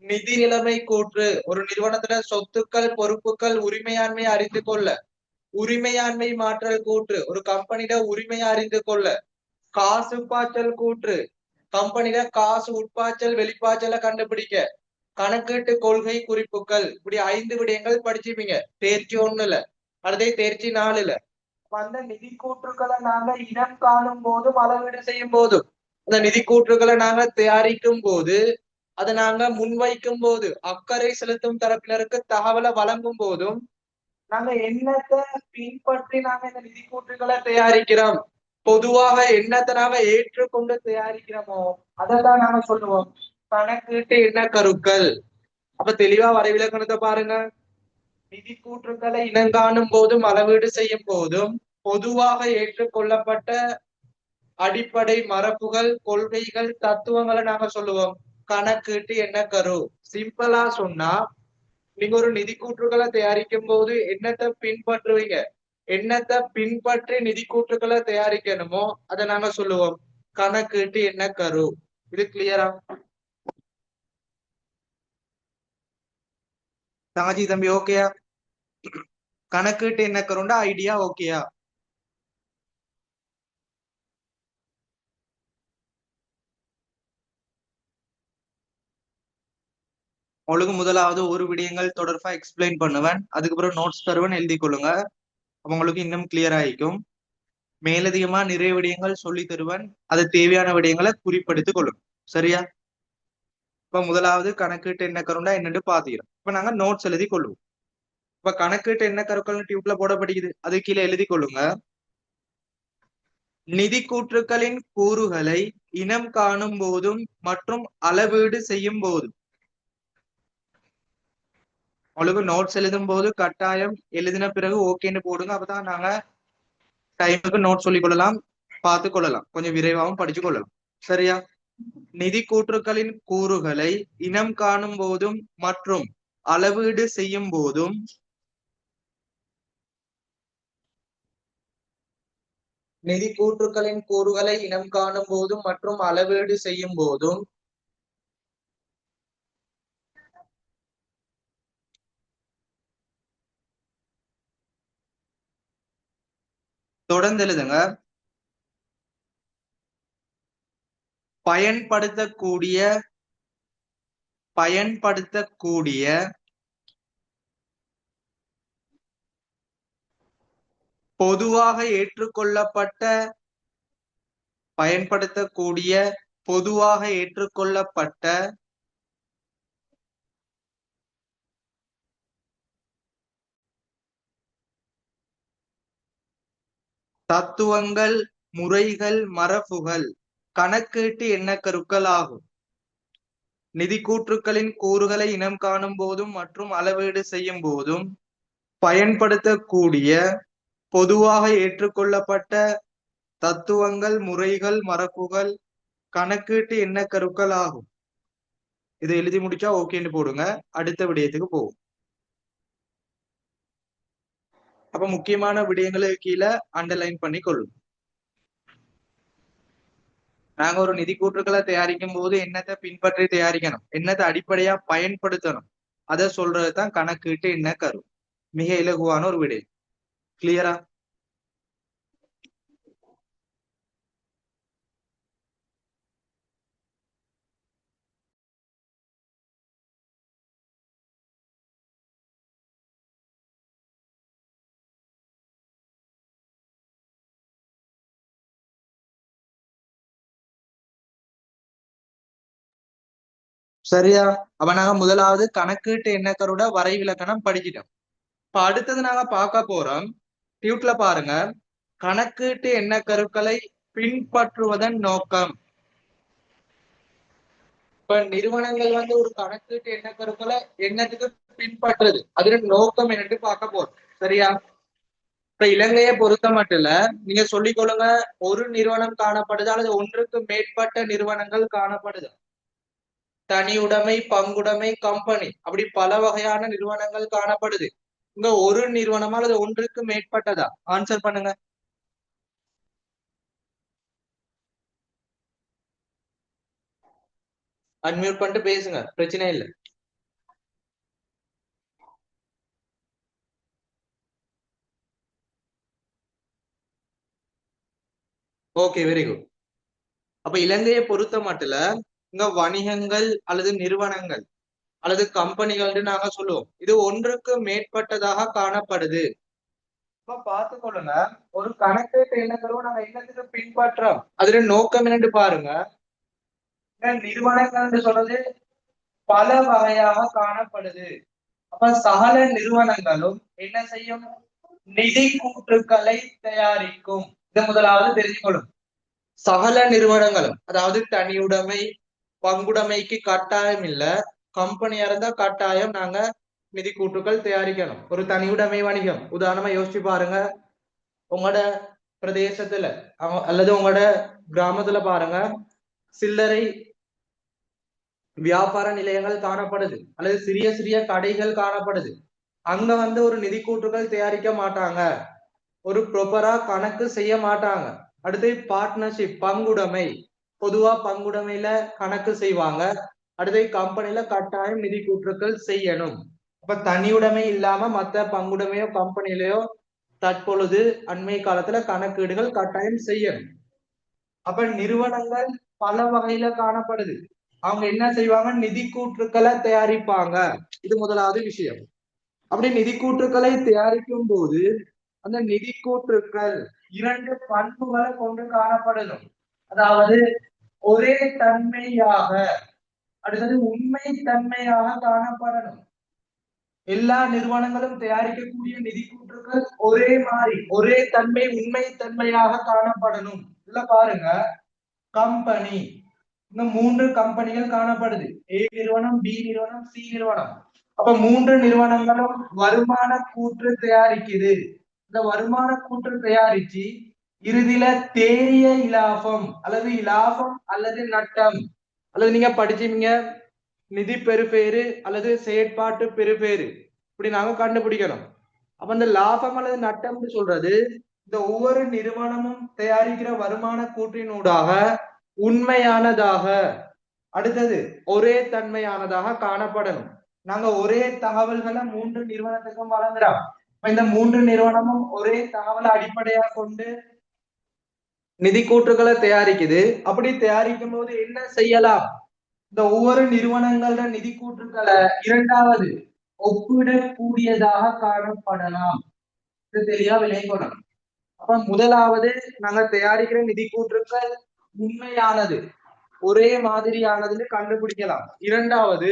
நிதி நிலைமை கூற்று, ஒரு நிறுவனத்துல சொத்துக்கள், பொறுப்புகள், உரிமையாண்மை அறிந்து கொள்ள. உரிமையாண்மை மாற்றல் கூற்று, ஒரு கம்பெனியில உரிமையை அறிந்து கொள்ள. காசு பாய்ச்சல் கூற்று, கம்பெனில காசு உட்பாய்ச்சல் வெளிப்பாய்ச்சலை கண்டுபிடிக்க. கணக்கீட்டு கொள்கை குறிப்புகள், இப்படி 5 விடயங்கள் படிச்சுப்பீங்க தேர்ச்சி 1ல, அடுத்தே தேர்ச்சி 4ல. அந்த நிதி கூற்றுக்களை நாங்க இனம் காணும் போதும் அளவீடு செய்யும் போதும் அந்த நிதி கூற்றுக்களை நாங்க தயாரிக்கும் போது அதை நாங்க முன்வைக்கும் போது அக்கறை செலுத்தும் தரப்பினருக்கு தகவலை வழங்கும் போதும் நாங்க என்னத்தை பின்பற்றி நாங்க இந்த நிதி கூற்றுக்களை தயாரிக்கிறோம், பொதுவாக என்னத்தை நாங்க ஏற்றுக்கொண்டு தயாரிக்கிறோமோ அதைத்தான் நாங்க சொல்லுவோம் கணக்கீட்டு எண்ண கருக்கள். அப்ப தெளிவா வரைவிலக்கணத்தை பாருங்க. நிதி கூற்றுக்களை இனங்காணும் போதும் அளவீடு செய்யும் போதும் பொதுவாக ஏற்றுக்கொள்ளப்பட்ட அடிப்படை மரபுகள், கொள்கைகள், தத்துவங்களை நாங்க சொல்லுவோம் கணக்கீட்டு எண்ண கரு. சிம்பிளா சொன்னா நீங்க ஒரு நிதி கூற்றுக்களை தயாரிக்கும் போது என்னத்தை பின்பற்றுவீங்க, என்னத்தை பின்பற்றி நிதி கூற்றுக்களை தயாரிக்கணுமோ அதை நாங்க சொல்லுவோம் கணக்கீட்டு எண்ண கரு. இது கிளியரா தங்கச்சி தம்பி? ஓகேயா? கணக்கீட்டு என்ன கருண்டா ஐடியா ஓகேயா? உங்களுக்கு முதலாவது ஒரு விடயங்கள் தொடர்பா எக்ஸ்பிளைன் பண்ணுவேன், அதுக்கப்புறம் நோட்ஸ் தருவேன், எழுதி கொள்ளுங்க. உங்களுக்கு இன்னும் கிளியர் ஆயிக்கும். மேலதிகமா நிறைய விடயங்கள் சொல்லி தருவேன், அது தேவையான விடயங்களை குறிப்பெடுத்துக் கொள்ளும். சரியா? இப்ப முதலாவது கணக்கீட்டு என்ன கருண்டா என்னன்னு பாத்துக்கிறோம். இப்ப நாங்க நோட்ஸ் எழுதி கொள்ளுவோம். இப்ப கணக்கீட்டு என்ன கருக்கள் டியூப்ல போடப்படுகிறது, அது கீழே எழுதி கொள்ளுங்க. நிதி கூற்றுக்களின் கூறுகளை இனம் காணும் போதும் மற்றும் அளவீடு செய்யும் போதும். உங்களுக்கு நோட்ஸ் எழுதும் போது கட்டாயம் எழுதின பிறகு ஓகேன்னு போடுங்க, அப்பதான் நாங்க டைமுக்கு நோட் சொல்லிக் கொள்ளலாம், பார்த்து கொள்ளலாம், கொஞ்சம் விரைவாகவும் படிச்சு கொள்ளலாம். சரியா? நிதி கூற்றுக்களின் கூறுகளை இனம் காணும் போதும் மற்றும் அளவீடு செய்யும் போதும் நிதி கூற்றுக்களின் கூறுகளை இனம் காணும் போதும் மற்றும் அளவீடு செய்யும் போதும் தொடர்ந்து எழுதுங்க. பயன்படுத்தக்கூடிய பொதுவாக ஏற்றுக்கொள்ளப்பட்ட தத்துவங்கள், முறைகள், மரபுகள் கணக்கீட்டு எண்ண கருக்கள் ஆகும். நிதி கூற்றுக்களின் கூறுகளை இனம் காணும் போதும் மற்றும் அளவீடு செய்யும் போதும் பயன்படுத்தக்கூடிய பொதுவாக ஏற்றுக்கொள்ளப்பட்ட தத்துவங்கள், முறைகள், மரபுகள் கணக்கீட்டு எண்ண கருக்கள் ஆகும். இதை எழுதி முடிச்சா ஓகேன்னு போடுங்க, அடுத்த விடயத்துக்கு போகும். அப்ப முக்கியமான விடயங்களுக்கு கீழே அண்டர்லைன் பண்ணி கொள்ளும். நாங்க ஒரு நிதி கூற்றுக்களை தயாரிக்கும் போது என்னத்தை பின்பற்றி தயாரிக்கணும், என்னத்தை அடிப்படையா பயன்படுத்தணும், அதை சொல்றதுதான் கணக்கீட்டு எண்ண கரு. மிக இலகுவான ஒரு விடயம். கிளியரா? சரியா? அப்ப நாங்க முதலாவது கணக்கீட்டு எண்ணக்கரோட வரைவிலக்கணம் படிச்சிட்டோம். இப்ப அடுத்தது நாங்க பார்க்க போறோம். டியூட்ல பாருங்க, கணக்கீட்டு எண்ணக்கருக்களை பின்பற்றுவதன் நோக்கம். இப்ப நிறுவனங்கள் வந்து ஒரு கணக்கீட்டு எண்ணக்கருக்களை என்னத்துக்கு பின்பற்றுது, அதோட நோக்கம் என்னட்டு பார்க்க போறோம். சரியா? இப்ப இலங்கையை பொறுத்த மட்டும் இல்ல, நீங்க சொல்லிக் கொள்ளுங்க, ஒரு நிறுவனம் காணப்படுது அல்லது ஒன்றுக்கு மேற்பட்ட நிறுவனங்கள் காணப்படுது. தனியுடைமை, பங்குடைமை, கம்பெனி, அப்படி பல வகையான நிறுவனங்கள் காணப்படுது. இங்க ஒரு நிறுவனமா அல்லது ஒன்றுக்கு மேற்பட்டதா? ஆன்சர் பண்ணுங்க. அன்மியூட் பண்ணிட்டு பேசுங்க, பிரச்சனை இல்லை. Okay, very good. அப்ப இலங்கையை பொறுத்த மட்டும் இங்க வணிகங்கள் அல்லது நிறுவனங்கள் அல்லது கம்பெனிகள் நாங்க சொல்லுவோம், இது ஒன்றுக்கு மேற்பட்டதாக காணப்படுது. இப்ப பார்த்து கொள்ளுங்க, ஒரு கணக்கீட்டு எண்ணங்களும் நாங்க என்னத்துக்கு பின்பற்றோம், அதுல நோக்கம் என்னன்னு பாருங்க. நிறுவனங்கள் சொல்றது பல வகையாக காணப்படுது. அப்ப சகல நிறுவனங்களும் என்ன செய்யும், நிதி கூற்றுக்களை தயாரிக்கும். இதை முதலாவது தெரிஞ்சுக்கணும். சகல நிறுவனங்களும், அதாவது தனியுடைமை, பங்குடைமைக்கு கட்டாயம் இல்ல, கம்பெனியா இருந்தா கட்டாயம் நாங்க நிதி கூற்றுக்கள் தயாரிக்கணும். ஒரு தனியுடைமை வணிகம் உதாரணமா யோசிச்சு பாருங்க. உங்களோட பிரதேசத்துல அல்லது உங்களோட கிராமத்துல பாருங்க, சில்லறை வியாபார நிலையங்கள் காணப்படுது அல்லது சிறிய சிறிய கடைகள் காணப்படுது. அங்க வந்து ஒரு நிதி கூற்றுகள் தயாரிக்க மாட்டாங்க, ஒரு ப்ராப்பரா கணக்கு செய்ய மாட்டாங்க. அடுத்து பார்ட்னர்ஷிப், பங்குடைமை, பொதுவா பங்குடைமையில கணக்கு செய்வாங்க. அடுத்து கம்பெனில கட்டாயம் நிதி கூற்றுக்கள் செய்யணும். அப்ப தனியுடைமை இல்லாம மத்த பங்குடைமையோ கம்பெனிலயோ தற்பொழுது அண்மை காலத்துல கணக்கீடுகள் கட்டாயம் செய்யணும். அப்ப நிறுவனங்கள் பல வகையில காணப்படுது. அவங்க என்ன செய்வாங்க, நிதி கூற்றுக்களை தயாரிப்பாங்க. இது முதலாவது விஷயம். அப்படி நிதி கூற்றுக்களை தயாரிக்கும் போது அந்த நிதி கூற்றுக்கள் இரண்டு பண்புகளை கொண்டு காணப்படணும். அதாவது ஒரே தன்மையாக, அடுத்தது உண்மை தன்மையாக காணப்படணும். எல்லா நிறுவனங்களும் தயாரிக்கக்கூடிய நிதி கூற்றுக்கள் ஒரே மாதிரி, ஒரே தன்மை, உண்மை தன்மையாக காணப்படணும். இல்ல பாருங்க, கம்பெனி, இந்த மூன்று கம்பெனிகள் காணப்படுது. ஏ நிறுவனம், பி நிறுவனம், சி நிறுவனம். அப்ப மூன்று நிறுவனங்களும் வருமான கூற்று தயாரிக்குது. இந்த வருமான கூற்று தயாரிச்சு இறுதியில தேறிய இலாபம் அல்லது இலாபம் அல்லது நட்டம், அல்லது நீங்க படிச்சீங்க நிதி பெறுபேறு அல்லது செயற்பாட்டு பெறுபேறு, இப்படி நாங்க கண்டுபிடிக்கணும். அப்ப இந்த லாபம் அல்லது நட்டம்னு சொல்றது இந்த ஒவ்வொரு நிறுவனமும் தயாரிக்கிற வருமான கூற்றினூடாக உண்மையானதாக, அடுத்தது ஒரே தன்மையானதாக காணப்படணும். நாங்க ஒரே தகவல்களை மூன்று நிறுவனத்துக்கும் வழங்குறோம். இந்த மூன்று நிறுவனமும் ஒரே தகவலை அடிப்படையாக கொண்டு நிதி கூற்றுக்களை தயாரிக்குது. அப்படி தயாரிக்கும் போது என்ன செய்யலாம், இந்த ஒவ்வொரு நிறுவனங்களோட நிதி கூற்றுக்களை இரண்டாவது ஒப்பிடக்கூடியதாக காணப்படலாம். இது தெளிவா விளையணும். அப்ப முதலாவது நாங்க தயாரிக்கிற நிதி கூற்றுக்கள் உண்மையானது, ஒரே மாதிரியானதுன்னு கண்டுபிடிக்கலாம். இரண்டாவது,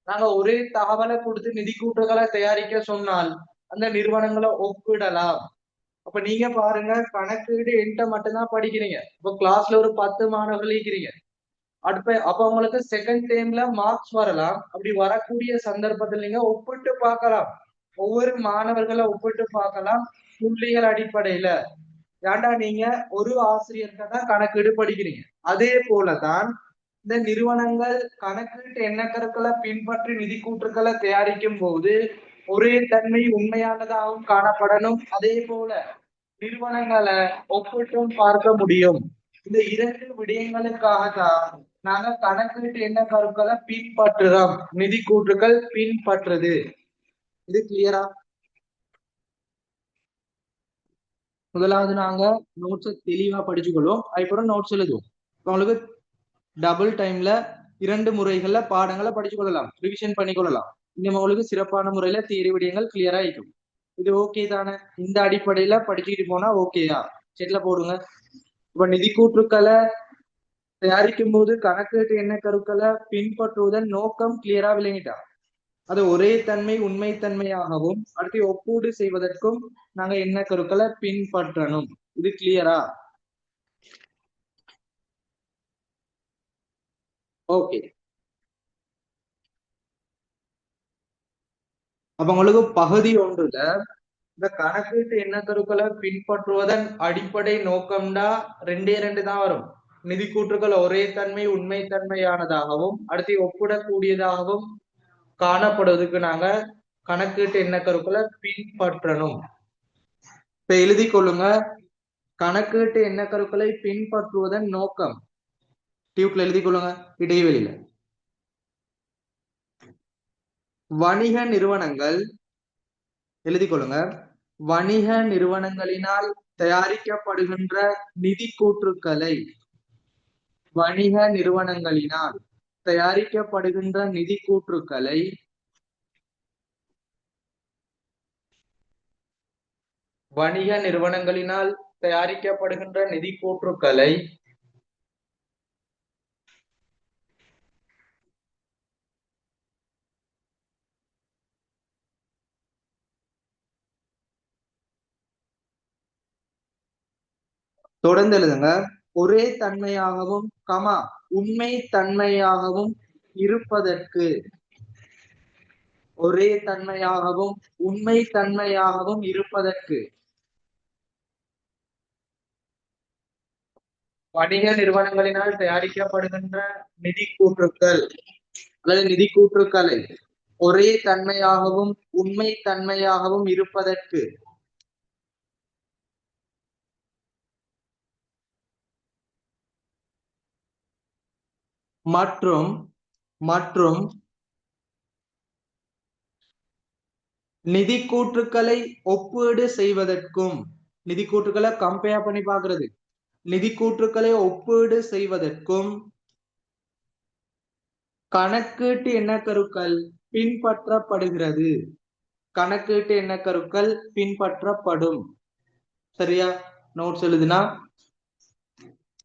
நாங்க ஒரே தகவலை கொடுத்து நிதி கூற்றுகளை தயாரிக்க சொன்னால் அந்த நிறுவனங்களை ஒப்பிடலாம். அப்ப நீங்க பாருங்க, கணக்கீடு என்கிட்ட மட்டும்தான் படிக்கிறீங்க. இப்ப கிளாஸ்ல ஒரு 10 மாணவர்கள் இருக்கிறீங்க. அப்ப உங்களுக்கு செகண்ட் டைம்ல மார்க்ஸ் வரலாம். அப்படி வரக்கூடிய சந்தர்ப்பத்தில் நீங்க ஒப்பிட்டு பார்க்கலாம், ஒவ்வொரு மாணவர்களை ஒப்பிட்டு பார்க்கலாம் புள்ளிகள் அடிப்படையில. ஏண்டா நீங்க ஒரு ஆசிரியர்கிட்ட தான் கணக்கீடு படிக்கிறீங்க. அதே போலதான் இந்த நிறுவனங்கள் கணக்கீட்டு எண்ணக்கருக்களை பின்பற்றி நிதி கூற்றுக்களை தயாரிக்கும் போது ஒரே தன்மை உண்மையானதாகவும் காணப்படணும். அதே போல நிறுவனங்களை ஒப்பிட்டும் பார்க்க முடியும். இந்த இரண்டு விடயங்களுக்காக தான் நாங்க கணக்கீட்டு எண்ணக்கருக்களை பின்பற்றுறோம், நிதி கூற்றுக்கள் பின்பற்றுது. இது கிளியரா? முதலாவது நாங்க நோட்ஸை தெளிவா படிச்சுக்கொள்வோம், அதுக்கப்புறம் நோட்ஸ் எழுதுவோம். உங்களுக்கு டபுள் டைம்ல 2 முறைகள்ல பாடங்களை படிச்சு கொள்ளலாம், ரிவிஷன் பண்ணி கொள்ளலாம். இந்த உங்களுக்கு சிறப்பான முறையில தியரி விடயங்கள் கிளியரா இருக்கும். இது ஓகே தானே? இந்த அடிப்படையில படிச்சுக்கிட்டு போனா ஓகேயா? செட்ல போடுங்க. இப்ப நிதி கூற்றுக்களை தயாரிக்கும் போது கணக்கீட்டு எண்ண கருக்களை பின்பற்றுவதன் நோக்கம் கிளியரா விளங்கிட்டா. அது ஒரே தன்மை உண்மைத்தன்மையாகவும் அடுத்து ஒப்பீடு செய்வதற்கும் நாங்க எண்ண கருக்களை பின்பற்றணும். இது கிளியரா? ஓகே. அப்ப உங்களுக்கு பகுதி ஒன்றுல இந்த கணக்கீட்டு எண்ண கருக்களை பின்பற்றுவதன் அடிப்படை நோக்கம்டா ரெண்டே ரெண்டு தான் வரும். நிதி கூற்றுக்கள் ஒரே தன்மை உண்மைத்தன்மையானதாகவும் அடுத்து ஒப்பிடக்கூடியதாகவும் காணப்படுவதற்கு நாங்க கணக்கீட்டு எண்ண கருக்களை பின்பற்றணும். இப்ப எழுதி கொள்ளுங்க. கணக்கீட்டு எண்ண கருக்களை பின்பற்றுவதன் நோக்கம் டியூப்ல எழுதி கொள்ளுங்க இடைவெளியில. வணிக நிறுவனங்கள் எழுதி கொள்ளுங்க. வணிக நிறுவனங்களினால் தயாரிக்கப்படுகின்ற நிதி கூற்றுக்களை வணிக நிறுவனங்களினால் தயாரிக்கப்படுகின்ற நிதி கூற்றுக்களை வணிக நிறுவனங்களினால் தயாரிக்கப்படுகின்ற நிதி கூற்றுக்களை தொடர்ந்து எழுதுங்க. ஒரே தன்மையாகவும் உண்மை தன்மையாகவும் இருப்பதற்கு ஒரே தன்மையாகவும் உண்மை தன்மையாகவும் இருப்பதற்கு வணிக நிறுவனங்களினால் தயாரிக்கப்படுகின்ற நிதி கூற்றுக்கள் அல்லது நிதி கூற்றுக்களை ஒரே தன்மையாகவும் உண்மை தன்மையாகவும் இருப்பதற்கு மற்றும் மற்றும் நிதி கூற்றுக்களை ஒப்பீடு செய்வதற்கும் நிதி கூற்றுக்களை கம்பேர் பண்ணி பாக்குறது நிதி கூற்றுக்களை ஒப்பீடு செய்வதற்கும் கணக்கீட்டு எண்ணக்கருக்கள் பின்பற்றப்படுகிறது. கணக்கீட்டு எண்ணக்கருக்கள் பின்பற்றப்படும். சரியா? நோட்ஸ் எழுதுனா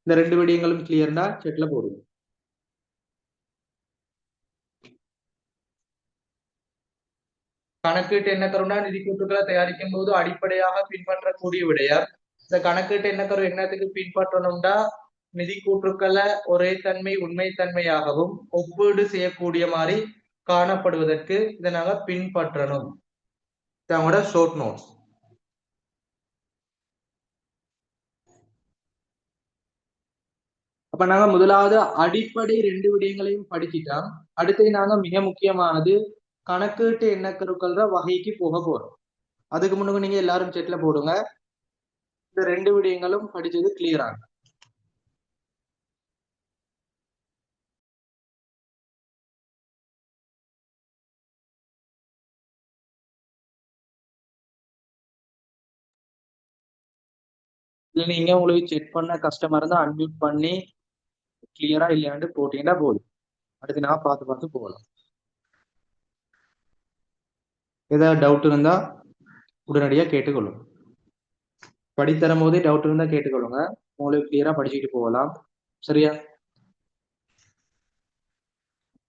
இந்த ரெண்டு விடயங்களும் கிளியர்னா செட்ல போடுங்க. கணக்கீட்டு எண்ணக்கருனா நிதி கூற்றுக்களை தயாரிக்கும் போது அடிப்படையாக பின்பற்றக்கூடிய விடயம். இந்த கணக்கீட்டு எண்ணக்கரு என்னத்துக்கு பின்பற்றணும்டா நிதி கூற்றுக்களை ஒரே தன்மை உண்மைத்தன்மையாகவும் ஒப்பீடு செய்யக்கூடிய மாதிரி காணப்படுவதற்கு இதை நாங்க பின்பற்றணும். இதோட ஷார்ட் நோட்ஸ். அப்ப நாங்க முதலாவது அடிப்படை ரெண்டு விடயங்களையும் படிச்சிட்டோம். அடுத்து நாங்க மிக முக்கியமானது கணக்கீட்டு எண்ணக்கருக்கள் வகைக்கு போக போறோம். அதுக்கு முன்னாடி நீங்க எல்லாரும் செட்ல போடுங்க. இந்த ரெண்டு விடயங்களும் படிச்சது கிளியரா? இல்ல நீங்க உங்களுக்கு செக் பண்ண கஷ்டமா இருந்தா அன்மியூட் பண்ணி கிளியரா இல்லையாண்டு போட்டீங்கன்னா போதும். அடுத்து நான் பார்த்து பார்த்து போகலாம். ஏதாவது டவுட் இருந்தா உடனடியா கேட்டுக்கொள்ளும். படித்தரும் போதே டவுட் இருந்தா கேட்டுக்கொள்ளுங்க. உங்களுக்கு கிளியரா படிச்சுட்டு போகலாம். சரியா?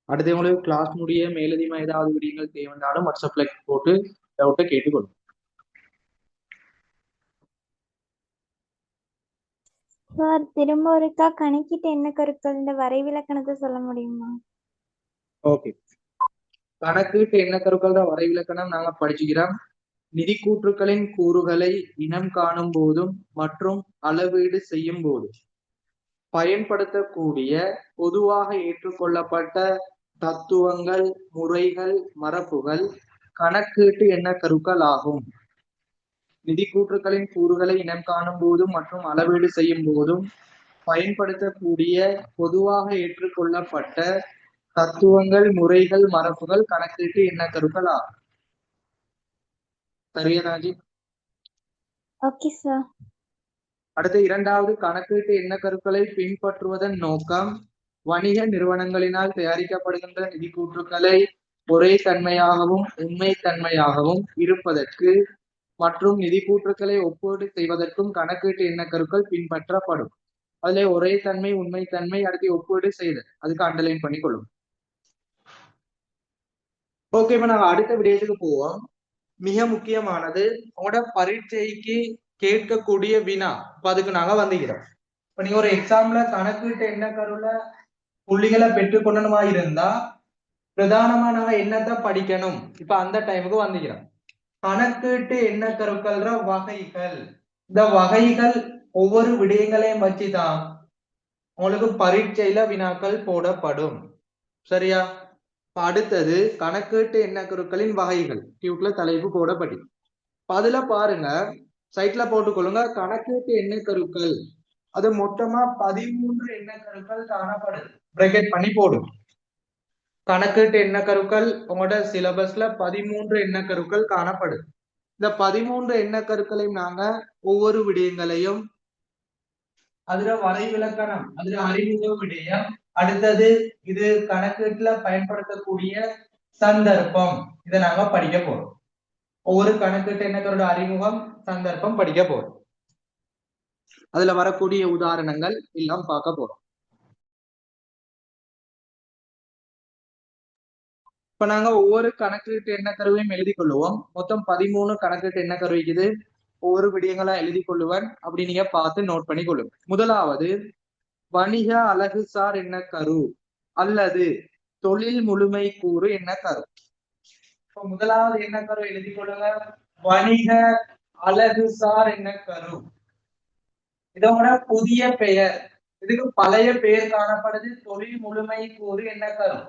அடுத்து உங்களுக்கு கிளாஸ் முடிய மேலதிகமா ஏதாவது விடயங்கள் தேவைன்னாலும் வாட்ஸ்அப்ல போட்டு டவுட்டை கேட்டுக்கொள்ளும். சார் திரும்ப ஒருக்கா கணக்கிட்டு என்ன கருக்கள் இந்த வரைவிலக்கணத்தை சொல்ல முடியுமா? ஓகே. கணக்கீட்டு எண்ண கருக்கள் வரைவிலக்கணம் நாங்க படிச்சுக்கிறோம். நிதி கூற்றுக்களின் கூறுகளை இனம் காணும் போதும் மற்றும் அளவீடு செய்யும் போதும் பயன்படுத்தக்கூடிய பொதுவாக ஏற்றுக்கொள்ளப்பட்ட தத்துவங்கள், முறைகள், மரபுகள் கணக்கீட்டு எண்ண கருக்கள் ஆகும். நிதி கூற்றுக்களின் கூறுகளை இனம் காணும் போதும் மற்றும் அளவீடு செய்யும் போதும் பயன்படுத்தக்கூடிய பொதுவாக ஏற்றுக்கொள்ளப்பட்ட தத்துவங்கள், முறைகள், மரபுகள் கணக்கீட்டு எண்ண கருக்கள் ஆகும். சரியா ராஜி? Okay sir. அடுத்து இரண்டாவது கணக்கீட்டு எண்ண கருக்களை பின்பற்றுவதன் நோக்கம் வணிக நிறுவனங்களினால் தயாரிக்கப்படுகின்ற நிதி கூற்றுக்களை ஒரே தன்மையாகவும் உண்மை தன்மையாகவும் இருப்பதற்கு மற்றும் நிதி கூற்றுக்களை ஒப்பீடு செய்வதற்கும் கணக்கீட்டு எண்ண கருக்கள் பின்பற்றப்படும். அதுல ஒரே தன்மை, உண்மை தன்மை, அடுத்து ஒப்பீடு செய்தல், அதுக்கு அண்டர்லைன் பண்ணி கொள்ளும். ஓகே, இப்ப நாங்க அடுத்த விடயத்துக்கு போவோம். மிக முக்கியமானது உங்களோட பரீட்சைக்கு கேட்கக்கூடிய வினா. இப்ப அதுக்கு நாங்க வந்துக்கிறோம். இப்ப நீங்க ஒரு எக்ஸாம்ல கணக்கிட்ட என்ன கருவில புள்ளிகளை பெற்றுக்கொள்ளணுமா இருந்தா பிரதானமா நாங்க என்னத்தான் படிக்கணும். இப்ப அந்த டைமுக்கு வந்துக்கிறோம். கணக்கீட்டு எண்ண கருக்கள்ற வகைகள். இந்த வகைகள் ஒவ்வொரு விடயங்களையும் வச்சுதான் உங்களுக்கு பரீட்சையில வினாக்கள் போடப்படும். சரியா? அடுத்தது கணக்கீட்டு எண்ண கருக்களின் வகைகள். டியூட்ல தலைப்பு போடப்படும். அதுல பாருங்க, சைட்ல போட்டுக்கொள்ளுங்க, கணக்கீட்டு எண்ண கருக்கள். அது மொத்தமா 13 எண்ண கருக்கள் காணப்படுது. பிரேக்கெட் பண்ணி போடும். கணக்கீட்டு எண்ண கருக்கள் உங்களோட சிலபஸ்ல 13 எண்ண கருக்கள் காணப்படுது. இந்த 13 எண்ண கருக்களையும் நாங்க ஒவ்வொரு விடயங்களையும் அதுல வரைவிலக்கணம், அதுல அறிமுக விடயம், அடுத்தது இது கணக்கீட்டுல பயன்படுத்தக்கூடிய சந்தர்ப்பம், இதை நாங்க படிக்க போறோம். ஒவ்வொரு கணக்கீட்டு எண்ணக்கரோட அறிமுகம், சந்தர்ப்பம் படிக்க போறோம். அதுல வரக்கூடிய உதாரணங்கள் எல்லாம் பார்க்க போறோம். இப்ப நாங்க ஒவ்வொரு கணக்கீட்டு எண்ண கருவையும் எழுதி கொள்ளுவோம். மொத்தம் 13 கணக்கீட்டு எண்ண கருவிக்குது. ஒவ்வொரு விடயங்களா எழுதி கொள்ளுவன். அப்படி நீங்க பார்த்து நோட் பண்ணி கொள்ளுங்க. முதலாவது வணிக அழகுசார் எண்ண கரு அல்லது தொழில் முழுமை கூறு எண்ண கரு. இப்ப முதலாவது எண்ண கரு எழுதி கொள்ளுங்க, வணிக அழகுசார் எண்ண கரு. இதோட புதிய பெயர், இதுக்கு பழைய பெயர் காணப்படுது தொழில் முழுமை கூறு எண்ண கரு.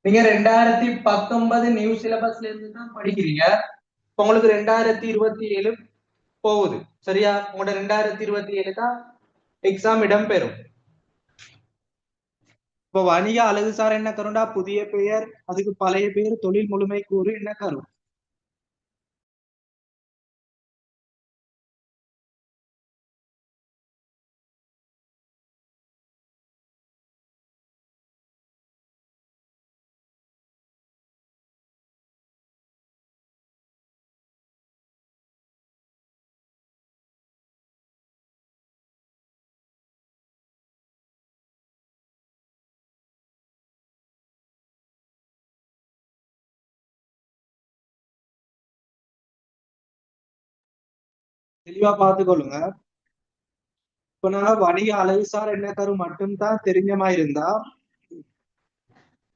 நீங்க 2019 நியூ சிலபஸ்ல இருந்து தான் படிக்கிறீங்க. உங்களுக்கு 2027 போகுது. சரியா? உங்களோட 2027 தான் எக்ஸாம் இடம்பெறும். இப்போ வணிக அழகுசார் என்ன கருண்டா புதிய பெயர், அதுக்கு பழைய பெயர் தொழில் முழுமை கூறு என்ன கரும். தெளிவா பார்த்துக்கொள்ளுங்க. இப்ப நான் வணிக அழகுசார் என்ன கரு மட்டும்தான் தெரிஞ்சமா இருந்தா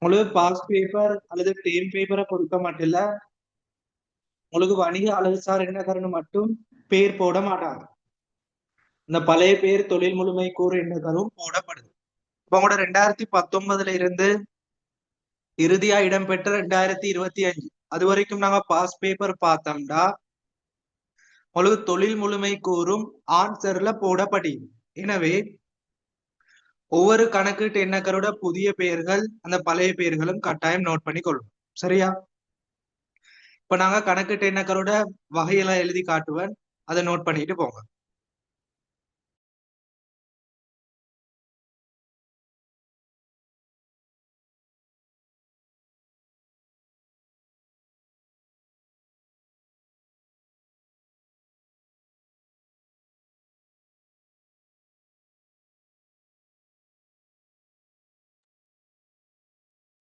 உங்களுக்கு பாஸ் பேப்பர் அல்லது டேம் பேப்பரை பொறுத்த மட்டும் இல்ல, உங்களுக்கு வணிக அழகுசார் என்ன கருன்னு மட்டும் பேர் போட மாட்டாங்க. இந்த பழைய பேர் தொழில் முழுமை கூறு என்ன கரும் போடப்படுது. இப்ப உங்களோட 2019 இருந்து இறுதியா இடம்பெற்ற 2025 அது வரைக்கும் நாங்க பாஸ் பேப்பர் பார்த்தோம்னா உங்களுக்கு தொழில் முழுமை கூறும் ஆன்சர்ல போடப்படுது. எனவே ஒவ்வொரு கணக்கீட்டு எண்ணக்கரோட புதிய பெயர்கள் அந்த பழைய பெயர்களும் கட்டாயம் நோட் பண்ணி கொள்ளும். சரியா? இப்ப நாங்க கணக்கீட்டு எண்ணக்கரோட வகையெல்லாம் எழுதி காட்டுவேன், அதை நோட் பண்ணிட்டு போங்க.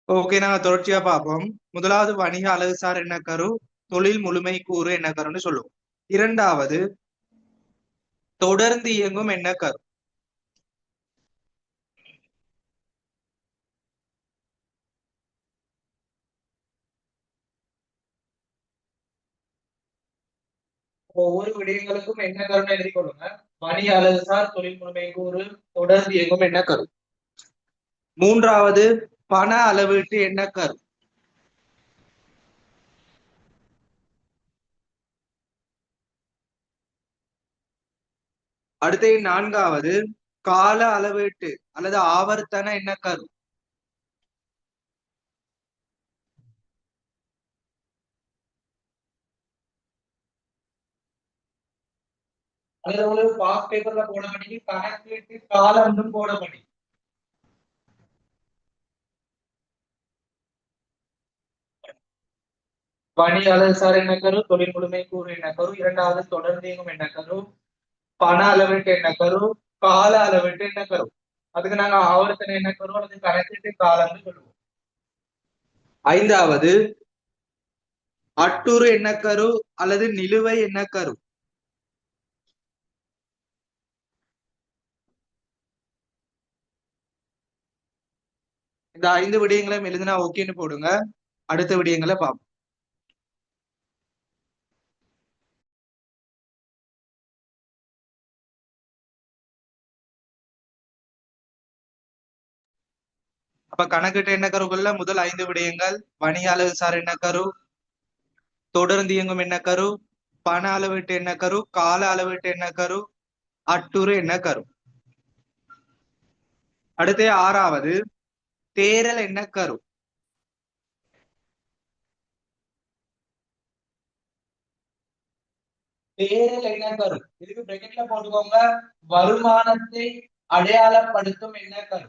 ஓகே, நாங்க தொடர்ச்சியா பார்ப்போம். முதலாவது வணிக அழகுசார் எண்ணக்கரு, தொழில் முழுமை கூறு எண்ணக்கருன்னு சொல்லுவோம். இரண்டாவது தொடர்ந்து இயங்கும் எண்ணக்கரு. ஒவ்வொரு விடயங்களுக்கும் என்ன கருன்னு எழுதி கொள்ளுங்க. வணிக அழகுசார், தொழில் முழுமை கூறு, தொடர்ந்து இயங்கும் எண்ணக்கரு. மூன்றாவது பண அளவீட்டு எண்ணக்கரு. அடுத்த நான்காவது கால அளவீட்டு அல்லது ஆவர்த்தன எண்ணக்கரு. அல்லது உங்களுக்கு பாஸ் பேப்பர்ல போடப்படி கணக்கீட்டு காலம் போடப்படி. வணி அலகுசார் எண்ணக்கரு, தொழில் முழுமை கூறு எண்ணக்கரு, இரண்டாவது தொடர்ந்து இயங்கும் எண்ணக்கரு, பண அளவீட்டு எண்ணக்கரு, கால அளவீட்டு எண்ணக்கரு. அதுக்கு நாங்க ஆவர்த்தன எண்ணக்கரு அல்லது கணக்கீட்டு காலம்னு சொல்லுவோம். ஐந்தாவது அட்டுறு எண்ணக்கரு அல்லது நிலுவை எண்ணக்கரு. இந்த 5 விடயங்களையும் எழுதினா ஓகேன்னு போடுங்க. அடுத்த விடயங்களை பார்ப்போம். அப்ப கணக்கிட்ட எண்ணக்கருக்குள்ள முதல் 5 விடயங்கள் வணிக அலகுசார் எண்ணக்கரு, தொடர்ந்து இயங்கும் எண்ணக்கரு, பண அளவீட்டு எண்ணக்கரு, கால அளவீட்டு எண்ணக்கரு, அட்டுறு எண்ணக்கரு. அடுத்து 6வது தேரல் எண்ணக்கரு. தேரல் எண்ணக்கரு இதுக்கு பிராக்கெட்ல போட்டுக்கோங்க. வருமானத்தை அடையாளப்படுத்தும் எண்ணக்கரு.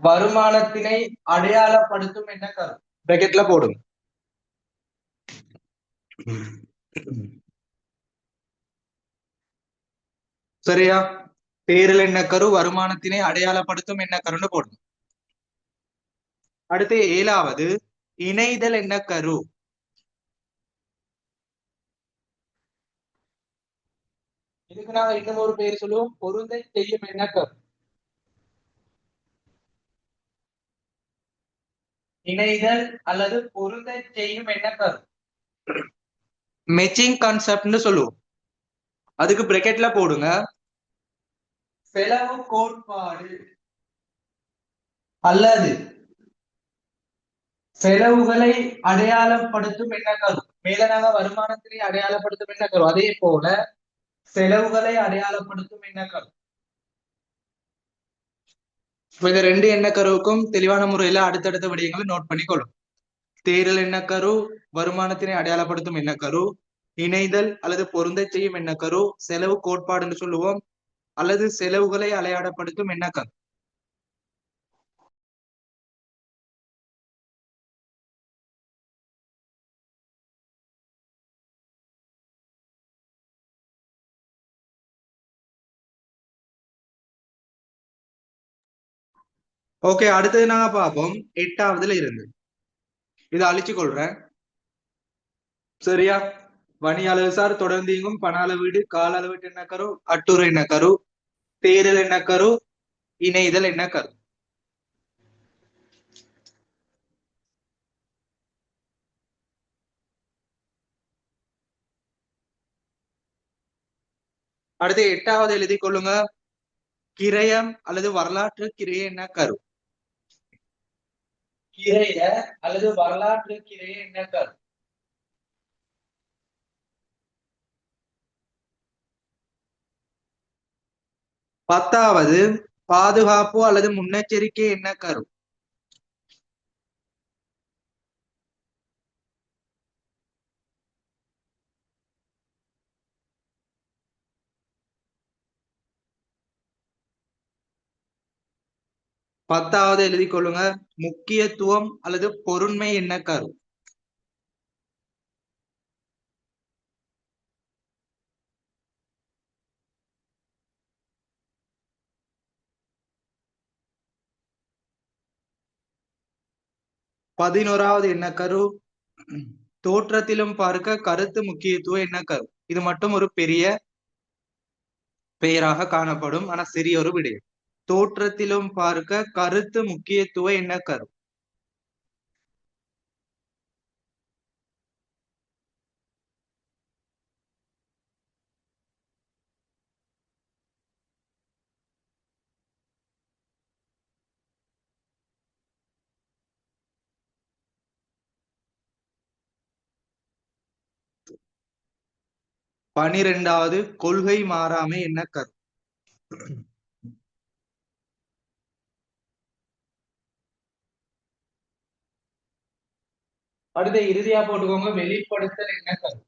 வருமானத்தினை அடையாளப்படுத்தும் எண்ணக்கரு பிராக்கெட்ல போடுங்க. சரியா? தேரல் எண்ணக்கரு வருமானத்தினை அடையாளப்படுத்தும் எண்ணக்கருன்னு போடுங்க. அடுத்து 7வது இணைதல் எண்ணக்கரு. இதுக்கு நாங்க இன்னும் ஒரு பேர் சொல்லுவோம், பொருந்தை செய்யும் எண்ணக்கரு. இணைதல் அல்லது பொருந்தை செய்யும் எண்ணக்கரு மேட்சிங் கான்செப்ட்னு சொல்லுவோம். அதுக்கு பிராக்கெட்ல போடுங்க செலவு கோட்பாடு அல்லது செலவுகளை அடையாளப்படுத்தும் எண்ணக்கரு. மேல நாங்க வருமானத்தினை அடையாளப்படுத்தும் எண்ணக்கரு, அதே போல செலவுகளை அடையாளப்படுத்தும் எண்ணக்கரு. இந்த 2 எண்ணக்கருவுக்கும் தெளிவான முறையில அடுத்தடுத்த விடயங்களை நோட் பண்ணிக்கொள்ளும். தேரல் எண்ணக்கரு வருமானத்தினை அடையாளப்படுத்தும் எண்ணக்கரு, இணைதல் அல்லது பொருந்தை செய்யும் எண்ணக்கரு, செலவு கோட்பாடு என்று சொல்லுவோம், அல்லது செலவுகளை அடையாளப்படுத்தும் எண்ணக்கரு. ஓகே, அடுத்தது நாங்க பார்ப்போம் 8வதுல இருந்து. இதை அழிச்சு கொள்றேன். சரியா? வணி அலகுசார், தொடர்ந்து இயங்கும் பண அளவீடு, கால அளவீட்டு எண்ணக்கரு, அட்டுறு எண்ணக்கரு, தேரல் எண்ணக்கரு, இணைதல் எண்ணக்கரு. அடுத்து 8வது எழுதி கொள்ளுங்க. கிரயம் அல்லது வரலாற்று கிரைய எண்ணக்கரு. கிரைய அல்லது வரலாற்று கிரைய எண்ணக்கரு. பத்தாவது பாதுகாப்பு அல்லது முன்னெச்சரிக்கை எண்ணக்கரு. பத்தாவது எழுதி கொள்ளுங்க. முக்கியத்துவம் அல்லது பொருண்மை எண்ணக்கரு. பதினோராவது எண்ணக்கரு தோற்றத்திலும் பார்க்க கருத்து முக்கியத்துவ எண்ணக்கரு. இது மட்டும் ஒரு பெரிய பெயராக காணப்படும், ஆனா சிறிய ஒரு விடயம். தோற்றத்திலும் பார்க்க கருத்து முக்கியத்துவ எண்ணக்கரு. பனிரெண்டாவது கொள்கை மாறாமை எண்ணக்கரு. அடுத்த இறுதியா போட்டுக்கோங்க வெளிப்படுத்தல் எண்ணக்கரு.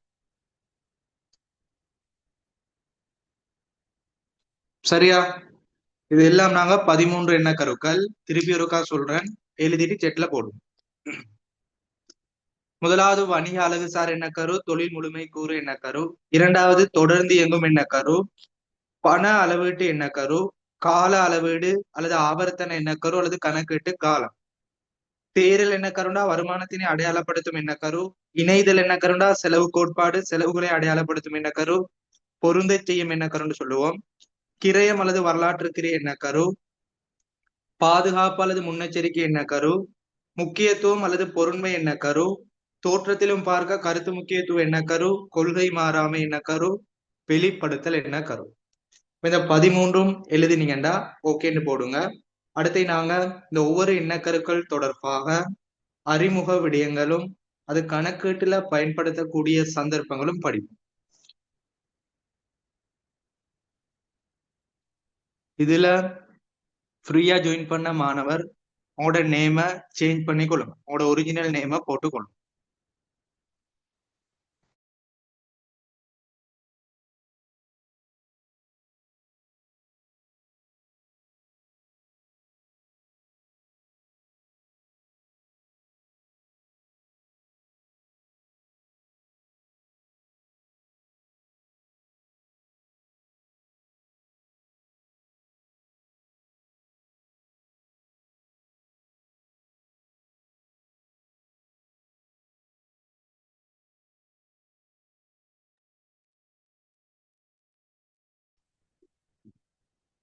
சரியா? இது எல்லாம் நாங்க 13 எண்ணக்கருக்கள். திருப்பி ஒருக்கா சொல்றேன், எழுதிட்டு செட்ல போடுவோம். முதலாவது வணிக அழகுசார் எண்ணக்கரு, தொழில் முழுமை கூறு எண்ணக்கரு. இரண்டாவது தொடர்ந்து இயங்கும் எண்ணக்கரு, பண அளவீட்டு எண்ணக்கரு, கால அளவீடு அல்லது ஆவர்த்தன எண்ணக்கரு அல்லது கணக்கீட்டு காலம். தேரல் எண்ணக்கருண்டா வருமானத்தினை அடையாளப்படுத்தும் எண்ணக்கரு. இணைதல் எண்ணக்கருண்டா செலவு கோட்பாடு, செலவுகளை அடையாளப்படுத்தும் எண்ணக்கரு. பொருந்த செய்யும் எண்ணக்கருன்னு சொல்லுவோம். கிரயம் அல்லது வரலாற்றுக்கிறை எண்ணக்கரு. பாதுகாப்பு அல்லது முன்னெச்சரிக்கை எண்ணக்கரு. முக்கியத்துவம் அல்லது பொருண்மை எண்ணக்கரு. தோற்றத்திலும் பார்க்க கருத்து முக்கியத்துவ எண்ணக்கரு. கொள்கை மாறாமை எண்ணக்கரு. வெளிப்படுத்தல் எண்ணக்கரு. இந்த 13ம் எழுதினீங்கண்டா ஓகேன்னு போடுங்க. அடுத்து நாங்க இந்த ஒவ்வொரு எண்ணக்கருக்கள் தொடர்பாக அறிமுக விடயங்களும் அது கணக்கீட்டுல பயன்படுத்தக்கூடிய சந்தர்ப்பங்களும் படிப்போம். இதுல ஃப்ரீயா ஜாயின் பண்ண மாணவர் உங்களோட நேம சேஞ்ச் பண்ணிக்கொள்ளும், உங்களோட ஒரிஜினல் நேம போட்டுக்கொள்ளும்.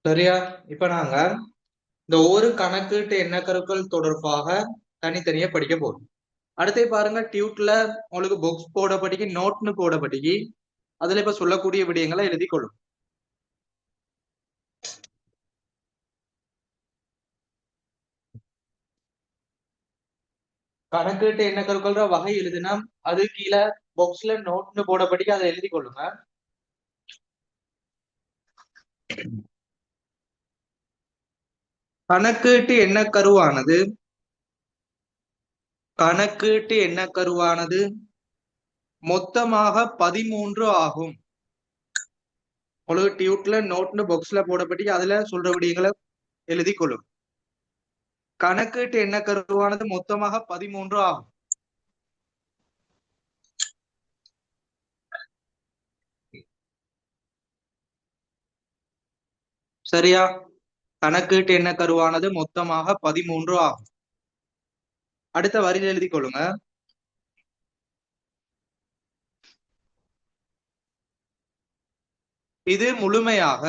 சரியா? இப்ப நாங்க இந்த ஒவ்வொரு கணக்கீட்டு எண்ணக்கருக்கள் தொடர்பாக தனித்தனியா படிக்க போறோம். அடுத்து பாருங்க, டியூட்ல உங்களுக்கு புக்ஸ் போடப்படிக்கு நோட்னு போடப்படிக்கு அதுல இப்ப சொல்லக்கூடிய விடயங்களை எழுதி கொள்ளும். கணக்கீட்டு எண்ணக்கருக்கள் வகை எழுதுனா அது கீழே பாக்ஸ்ல நோட்னு போடப்படிக்கு அதை எழுதி கொள்ளுங்க. கணக்கீட்டு எண்ணக்கருவானது மொத்தமாக 13 ஆகும். உங்களுக்கு டியூட்ல நோட்னு பாக்ஸ்ல போடப்படி அதுல சொல்ற விடயங்களை எழுதி கொள்ளும். கணக்கீட்டு எண்ணக்கருவானது மொத்தமாக 13 ஆகும். சரியா? கணக்கீட்டு எண்ணக்கருவானது மொத்தமாக 13 ஆகும். அடுத்த வரியில் எழுதி கொள்ளுங்க. இது முழுமையாக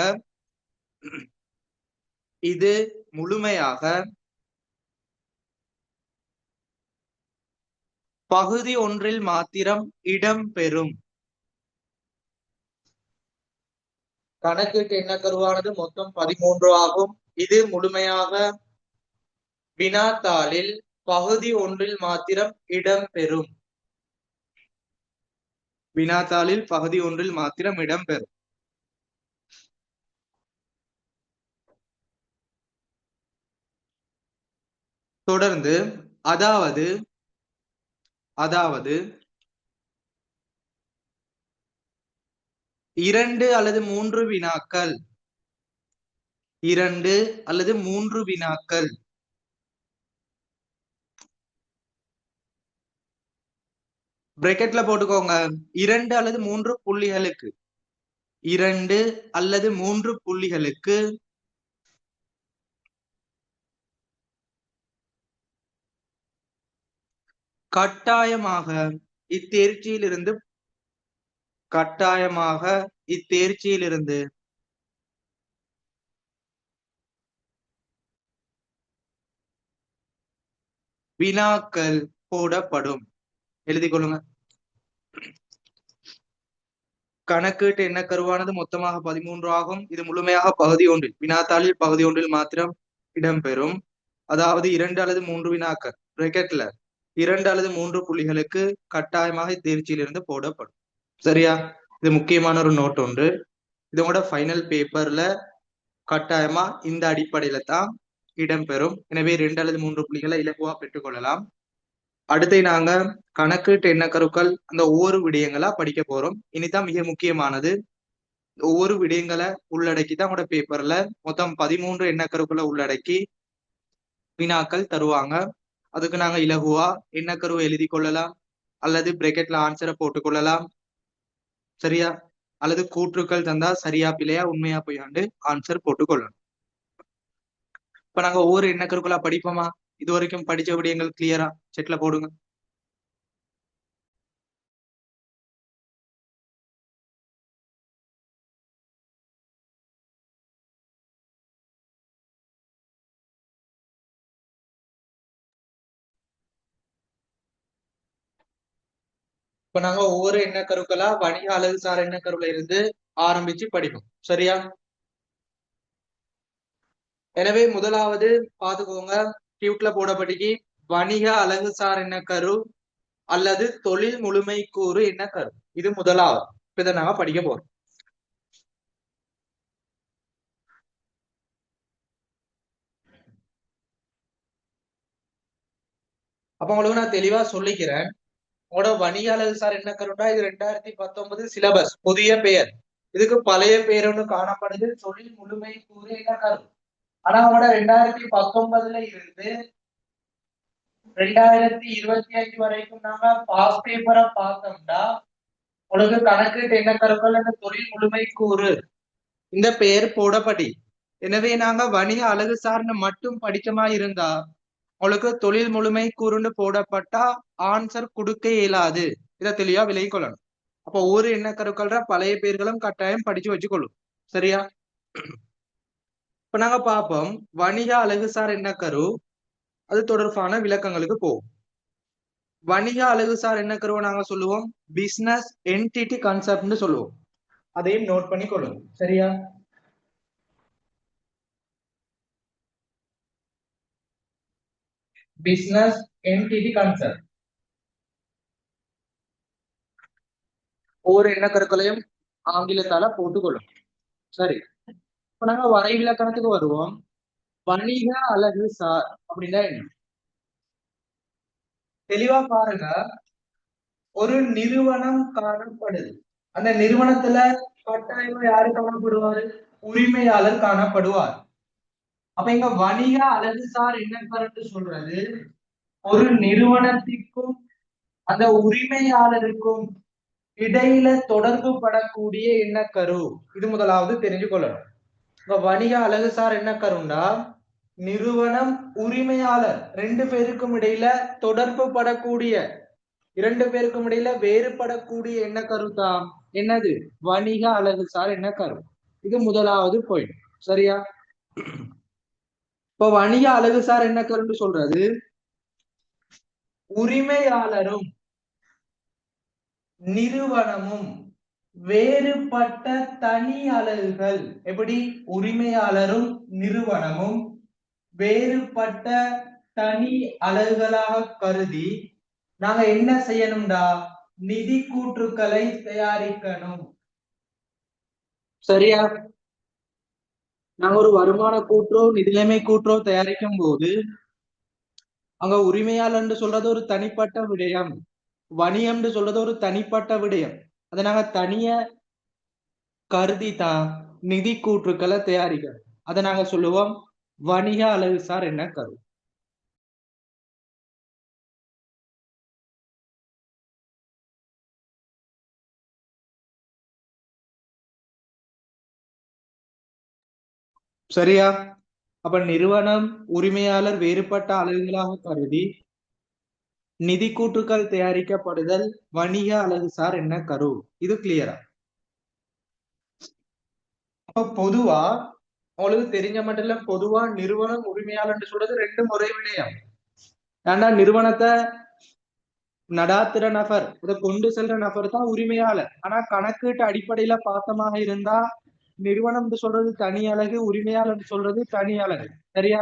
பகுதி ஒன்றில் மாத்திரம் இடம்பெறும். கணக்கீட்டு எண்ணக்கருவானது மொத்தம் 13 ஆகும். இது முழுமையாக வினாத்தாளில் பகுதி ஒன்றில் மாத்திரம் இடம்பெறும். வினாத்தாளில் பகுதி ஒன்றில் மாத்திரம் இடம்பெறும். தொடர்ந்து அதாவது 2 அல்லது 3 வினாக்கள் பிராக்கெட்ல போட்டுக்கோங்க. 2 அல்லது 3 புள்ளிகளுக்கு கட்டாயமாக இத்தேர்ச்சியிலிருந்து வினாக்கள் போடப்படும். எழுதிக் கொள்ளுங்க. கணக்கீட்டு எண்ணக்கருவானது மொத்தமாக 13 ஆகும். இது முழுமையாக பகுதி ஒன்றில் வினாத்தாளில் பகுதி ஒன்றில் மாத்திரம் இடம்பெறும். அதாவது 2 அல்லது 3 வினாக்கள் பிராக்கெட்ல 2 அல்லது 3 புள்ளிகளுக்கு கட்டாயமாக தேர்ச்சியிலிருந்து போடப்படும். சரியா? இது முக்கியமான ஒரு நோட் ஒன்று. இதோட ஃபைனல் பேப்பர்ல கட்டாயமா இந்த அடிப்படையில தான் இடம்பெறும். எனவே 2 அல்லது 3 புள்ளிகளை இலகுவா பெற்றுக்கொள்ளலாம். அடுத்து நாங்க கணக்கீட்டு எண்ணக்கருக்கள் அந்த ஒவ்வொரு விடயங்களா படிக்க போறோம். இனிதான் மிக முக்கியமானது, ஒவ்வொரு விடயங்களை உள்ளடக்கி தான் உங்களோட பேப்பர்ல மொத்தம் 13 எண்ணக்கருக்களை உள்ளடக்கி வினாக்கள் தருவாங்க. அதுக்கு நாங்க இலகுவா எண்ணக்கருவை எழுதி கொள்ளலாம், அல்லது பிரேக்கெட்ல ஆன்சரை போட்டுக்கொள்ளலாம். சரியா? அல்லது கூற்றுக்கள் தந்தா சரியா பிழையா உண்மையா பொய்யாண்டு ஆன்சர் போட்டுக்கொள்ளணும். இப்ப நாங்க ஒவ்வொரு எண்ணக்கருக்களா படிப்போமா? இது வரைக்கும் படிச்ச விடயங்கள் கிளியரா செட்ல போடுங்க. இப்ப நாங்க ஒவ்வொரு எண்ணக்கருக்களா வணிக அலகு சார் எண்ணக்கருவுல இருந்து ஆரம்பிச்சு படிப்போம். சரியா? எனவே முதலாவது பாத்துக்கோங்க, டியூட்ல போடப்பட்டிக்கு வணிக அலகு சார் எண்ணக்கரு அல்லது தொழில் முழுமை கூறு எண்ணக்கரு. இது முதலாவது. இப்ப இதை நாங்க படிக்க போறோம். அப்ப உங்களுக்கு நான் தெளிவா சொல்லிக்கிறேன். உங்களோட வணிக அலகு சார் எண்ணக்கருண்டா இது 2019 சிலபஸ் புதிய பெயர். இதுக்கு பழைய பெயர் ஒன்று காணப்படுது, தொழில் முழுமை கூறு எண்ணக்கரு. ஆனா உங்களோட 2019ல இருந்து 2025 வரைக்கும் நாங்க பாஸ் பேப்பரை பார்த்தோம்னா உங்களுக்கு கணக்கு எண்ணக்கருக்கள் என்ற தொழில் முழுமை கூறு இந்த பெயர் போடப்படி. எனவே நாங்க வணிக அலகு சார்ந்து மட்டும் படிச்சமா இருந்தா உங்களுக்கு தொழில் முழுமை கூறுன்னு போடப்பட்டா ஆன்சர் கொடுக்க இயலாது. இதை தெளிவா விலகி கொள்ளணும். அப்போ ஒரு எண்ணக்கருக்கள பழைய பேர்களும் கட்டாயம் படிச்சு வச்சுக்கொள்ளும். சரியா? இப்ப நாங்க பார்ப்போம் வணிக அலகுசார் எண்ணக்கரு, அது தொடர்பான விளக்கங்களுக்கு போகும். வணிக அலகுசார் எண்ணக்கருவை நாங்க சொல்லுவோம் பிசினஸ் என்டிட்டி கான்செப்ட்னு சொல்லுவோம். அதையும் நோட் பண்ணி கொள்ளுங்க. சரியா? பிசினஸ் என்டிட்டி கான்செப்ட் ஒவ்வொரு எண்ணக்கருக்களையும் ஆங்கிலத்தால போட்டுக்கொள்ளும். சரி, இப்ப நாங்க வரை விளக்கணத்துக்கு வருவோம். வணிக அலகு சார் அப்படின்னா என்ன? தெளிவா பாருங்க, ஒரு நிறுவனம் காணப்படுது. அந்த நிறுவனத்துல கட்டாயமா யாரு காணப்படுவாரு? உரிமையாளர் காணப்படுவார். அப்ப இங்க வணிக அலகுசார் எண்ணக்கருன்னு சொல்றது ஒரு நிறுவனத்திற்கும் அந்த உரிமையாளருக்கும் இடையில தொடர்பு படக்கூடிய எண்ணக்கரு. இது முதலாவது தெரிஞ்சு கொள்ளணும். இப்ப வணிக அலகுசார் எண்ணக்கருண்டா நிறுவனம் உரிமையாளர் ரெண்டு பேருக்கும் இடையில தொடர்பு படக்கூடிய, இரண்டு பேருக்கும் இடையில வேறுபடக்கூடிய எண்ணக்கரு தான் என்னது? வணிக அலகுசார் எண்ணக்கரு. இது முதலாவது பாயிண்ட். சரியா? இப்ப வணிக அலகுசார் எண்ணக்கருன்னு சொல்றது உரிமையாளரும் நிறுவனமும் வேறுபட்ட தனி அலகுகள். எப்படி? உரிமையாளரும் நிறுவனமும் வேறுபட்ட தனி அலகுகளாக கருதி நாங்க என்ன செய்யணும்டா? நிதி கூற்றுக்களை தயாரிக்கணும். சரியா? நாங்க ஒரு வருமான கூற்றோ நிதிநிலைமை கூற்றோ தயாரிக்கும் போது அங்க உரிமையாளர் சொல்றது ஒரு தனிப்பட்ட விடயம், வணிகம்னு சொல்றது ஒரு தனிப்பட்ட விடயம். அதை நாங்க தனிய கருதி தான் நிதி கூற்றுக்களை தயாரிக்கிறோம். அதை நாங்க சொல்லுவோம் வணிக அலகுசார் எண்ணக்கரு. சரியா? அப்ப நிறுவனம் உரிமையாளர் வேறுபட்ட அலகுகளாக கருதி நிதி கூற்றுக்கள் தயாரிக்கப்படுதல் வணிக அலகுசார் எண்ணக்கரு. இது கிளியரா? அப்ப பொதுவா உங்களுக்கு தெரிஞ்ச மட்டும் இல்ல, பொதுவா நிறுவனம் உரிமையாளர் சொல்றது ரெண்டு முறை விடயம். ஏன்னா நிறுவனத்தை நடாத்துற நபர், இதை கொண்டு செல்ற நபர் தான் உரிமையாளர். ஆனா கணக்கீட்டு அடிப்படையில பார்த்தமாக இருந்தா நிறுவனம் சொல்றது தனி அலகு, உரிமையாளர் சொல்றது தனி அலகு. சரியா?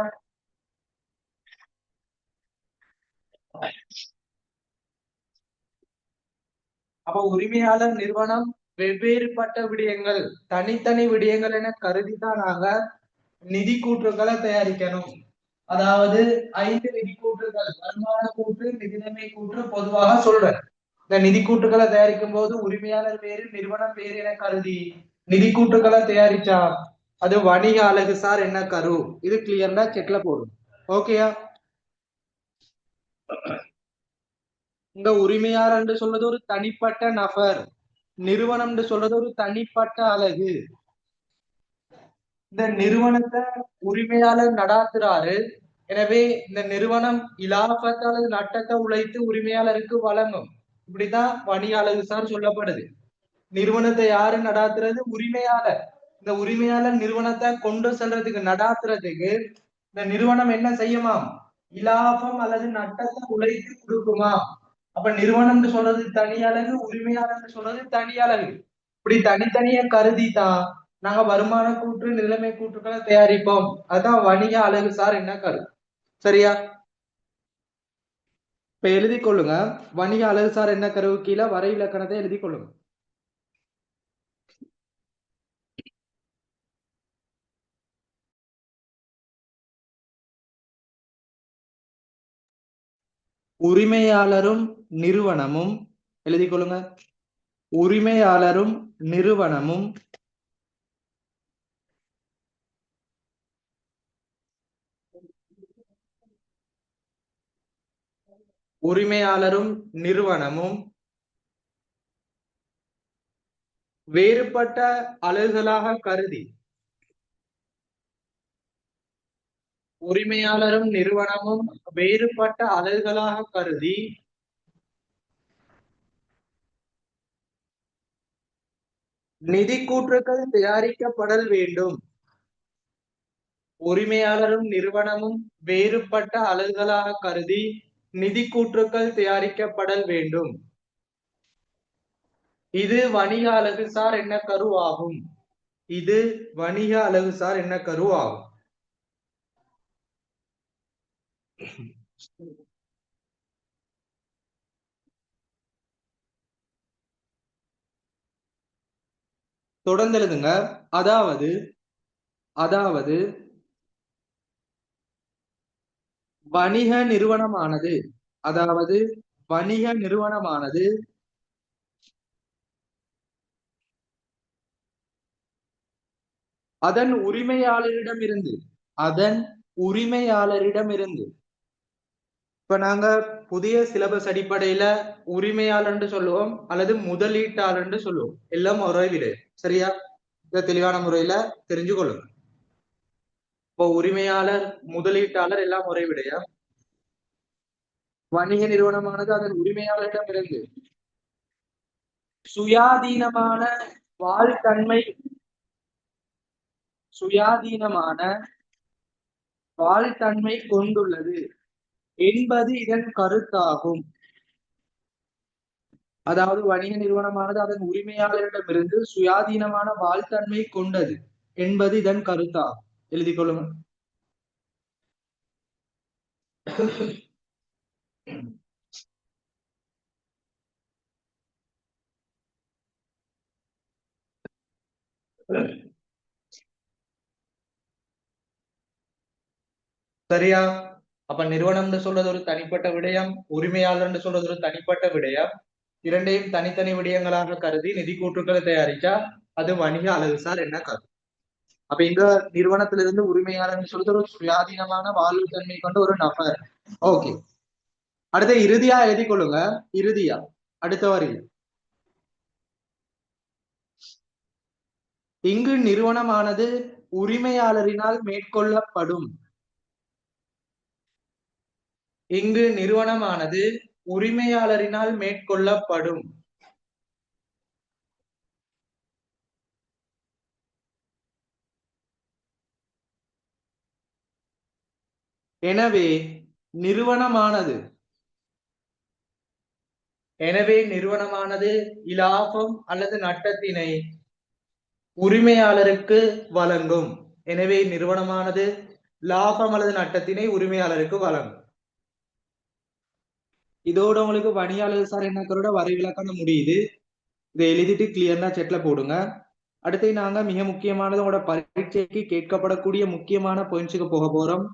அப்ப உரிமையாளர் நிறுவனம் வெவ்வேறுபட்ட விடயங்கள், தனித்தனி விடயங்கள் என கருதிதான் நாங்க நிதி கூற்றுக்களை தயாரிக்கணும். அதாவது 5 நிதி கூற்றுகள், வருமான கூற்று, நிதிநிலைமை கூற்று பொதுவாக சொல்றேன். இந்த நிதி கூற்றுக்களை தயாரிக்கும் போது உரிமையாளர் வேறு நிறுவனம் வேறு என கருதி நிதி கூற்றுக்களை தயாரிச்சா அது வணிக அலகுசார் எண்ணக்கரு. இது கிளியர்னா செக்ல போடும். ஓகேயா? இங்க உரிமையாளர் என்று சொல்றது ஒரு தனிப்பட்ட நபர், நிறுவனம் என்று சொல்றது ஒரு தனிப்பட்ட அலகு. இந்த நிறுவனத்தை உரிமையாளர் நடாத்துறாரு. எனவே இந்த நிறுவனம் இலாபத் அல்லது நட்டத்தை உழைத்து உரிமையாளருக்கு வழங்கும். இப்படிதான் வணிக அலகு சார் சொல்லப்படுது. நிறுவனத்தை யாரு நடாத்துறது? உரிமையாளர். இந்த உரிமையாளர் நிறுவனத்தை கொண்டு செல்றதுக்கு நடாத்துறதுக்கு இந்த நிறுவனம் என்ன செய்யுமாம்? இலாபம் அல்லது நட்டத்தை உழைத்து கொடுக்குமா? அப்ப நிறுவனம் சொல்றது தனி அலகு, உரிமையாளர் சொல்றது தனி அலகு. இப்படி தனித்தனியா கருதிதான் நாங்க வருமான கூற்று, நிலைமை கூற்றுக்களை தயாரிப்போம். அதுதான் வணிக அலகு சார் என்ன கருத்து. சரியா? இப்ப எழுதி கொள்ளுங்க. வணிக அலகு சார் என்ன கருவு கீழே வரை இலக்கணத்தை எழுதி கொள்ளுங்க. உரிமையாளரும் நிறுவனமும் எழுதி கொள்ளுங்க. உரிமையாளரும் நிறுவனமும் உரிமையாளரும் நிறுவனமும் வேறுபட்ட அலகுகளாக கருதி உரிமையாளரும் நிறுவனமும் வேறுபட்ட அலகுகளாக கருதி நிதி கூற்றுக்கள் தயாரிக்கப்படல் வேண்டும். உரிமையாளரும் நிறுவனமும் வேறுபட்ட அலகுகளாக கருதி நிதி கூற்றுக்கள் தயாரிக்கப்படல் வேண்டும். இது வணிக அலகு சார் என்ன கரு ஆகும். இது வணிக அலகு சார் என்ன கரு ஆகும். தொடர்ந்து எழுதுங்க. அதாவது அதாவது வணிக நிறுவனமானது அதாவது வணிக நிறுவனமானது அதன் உரிமையாளரிடமிருந்து இப்ப நாங்க புதிய சிலபஸ் அடிப்படையில உரிமையாளர் சொல்லுவோம் அல்லது முதலீட்டாளர் சொல்லுவோம். எல்லாம் ஒரே விட. சரியா? இத தெளிவான முறையில தெரிஞ்சு கொள்ளுங்க. இப்போ உரிமையாளர், முதலீட்டாளர் எல்லாம் ஒரே விடையா. வணிக நிறுவனமானது அதன் உரிமையாளரிடமிருந்து சுயாதீனமான வாழ்தன்மை கொண்டுள்ளது என்பது இதன் கருத்தாகும். அதாவது வணிக நிறுவனமானது அதன் உரிமையாளரிடமிருந்து சுயாதீனமான வாழ்தன்மை கொண்டது என்பது இதன் கருத்தாகும். எழுதி கொள்ளுங்க. சரியா? அப்ப நிறுவனம் சொல்றது ஒரு தனிப்பட்ட விடயம், உரிமையாளர் சொல்றது ஒரு தனிப்பட்ட விடயம். இரண்டையும் தனித்தனி விடயங்களாக கருதி நிதி கூற்றுக்களை தயாரிச்சா அது வணிக அலகு சார் என்ன கருத்து. அப்ப இந்த நிறுவனத்திலிருந்து உரிமையாளர் சொல்றது ஒரு சுயாதீனமான வாழ்வு தன்மை கொண்ட ஒரு நபர். ஓகே, அடுத்த இறுதியா எழுதி கொள்ளுங்க. இறுதியா அடுத்த வரியில் இங்கு நிறுவனமானது உரிமையாளரினால் மேற்கொள்ளப்படும். இங்கு நிறுவனமானது உரிமையாளரினால் மேற்கொள்ளப்படும். எனவே நிறுவனமானது இலாபம் அல்லது நட்டத்தினை உரிமையாளருக்கு வழங்கும். எனவே நிறுவனமானது லாபம் அல்லது நட்டத்தினை உரிமையாளருக்கு வழங்கும். இதோட உங்களுக்கு வணியாளர் சார் என்ன கரோட வரை விளக்கணம் முடியுது. இதை எழுதிட்டு கிளியர்னா செட்ல போடுங்க. அடுத்து நாங்க மிக முக்கியமானது உங்களோட பரீட்சைக்கு கேட்கப்படக்கூடிய முக்கியமான பாயிண்ட்ஸுக்கு போக போறோம்.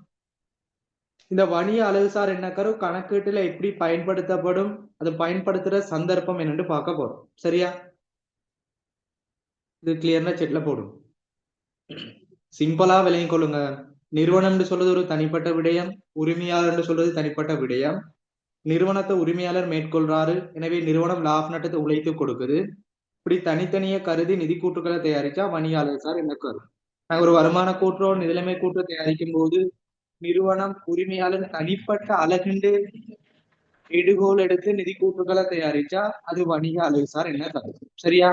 இந்த வணிக அலகு சார் என்ன கரு கணக்கீட்டுல எப்படி பயன்படுத்தப்படும், அது பயன்படுத்துற சந்தர்ப்பம் என்னன்னு பார்க்க போறோம். சரியா? இது கிளியர்னா செட்ல போடும். சிம்பிளா விளங்கி கொள்ளுங்க. நிறுவனம் சொல்றது ஒரு தனிப்பட்ட விடயம், உரிமையாளர் சொல்றது தனிப்பட்ட விடயம். நிறுவனத்தை உரிமையாளர் மேற்கொள்றாரு, எனவே நிறுவனம் லாப நட்டத்தை உழைத்து கொடுக்குது. இப்படி தனித்தனியே கருதி நிதி கூற்றுக்களை தயாரிச்சா வணிகாளர் சார் என்ன கரும். நாங்க ஒரு வருமான கூற்றோ நிதிலைமை கூற்றோ தயாரிக்கும் போது நிறுவனம் உரிமையாளர் தனிப்பட்ட அழகுண்டு இடுகோல் எடுத்து நிதி கூற்றுக்களை தயாரிச்சா அது வணிக அழகு சார் என்ன கரும். சரியா?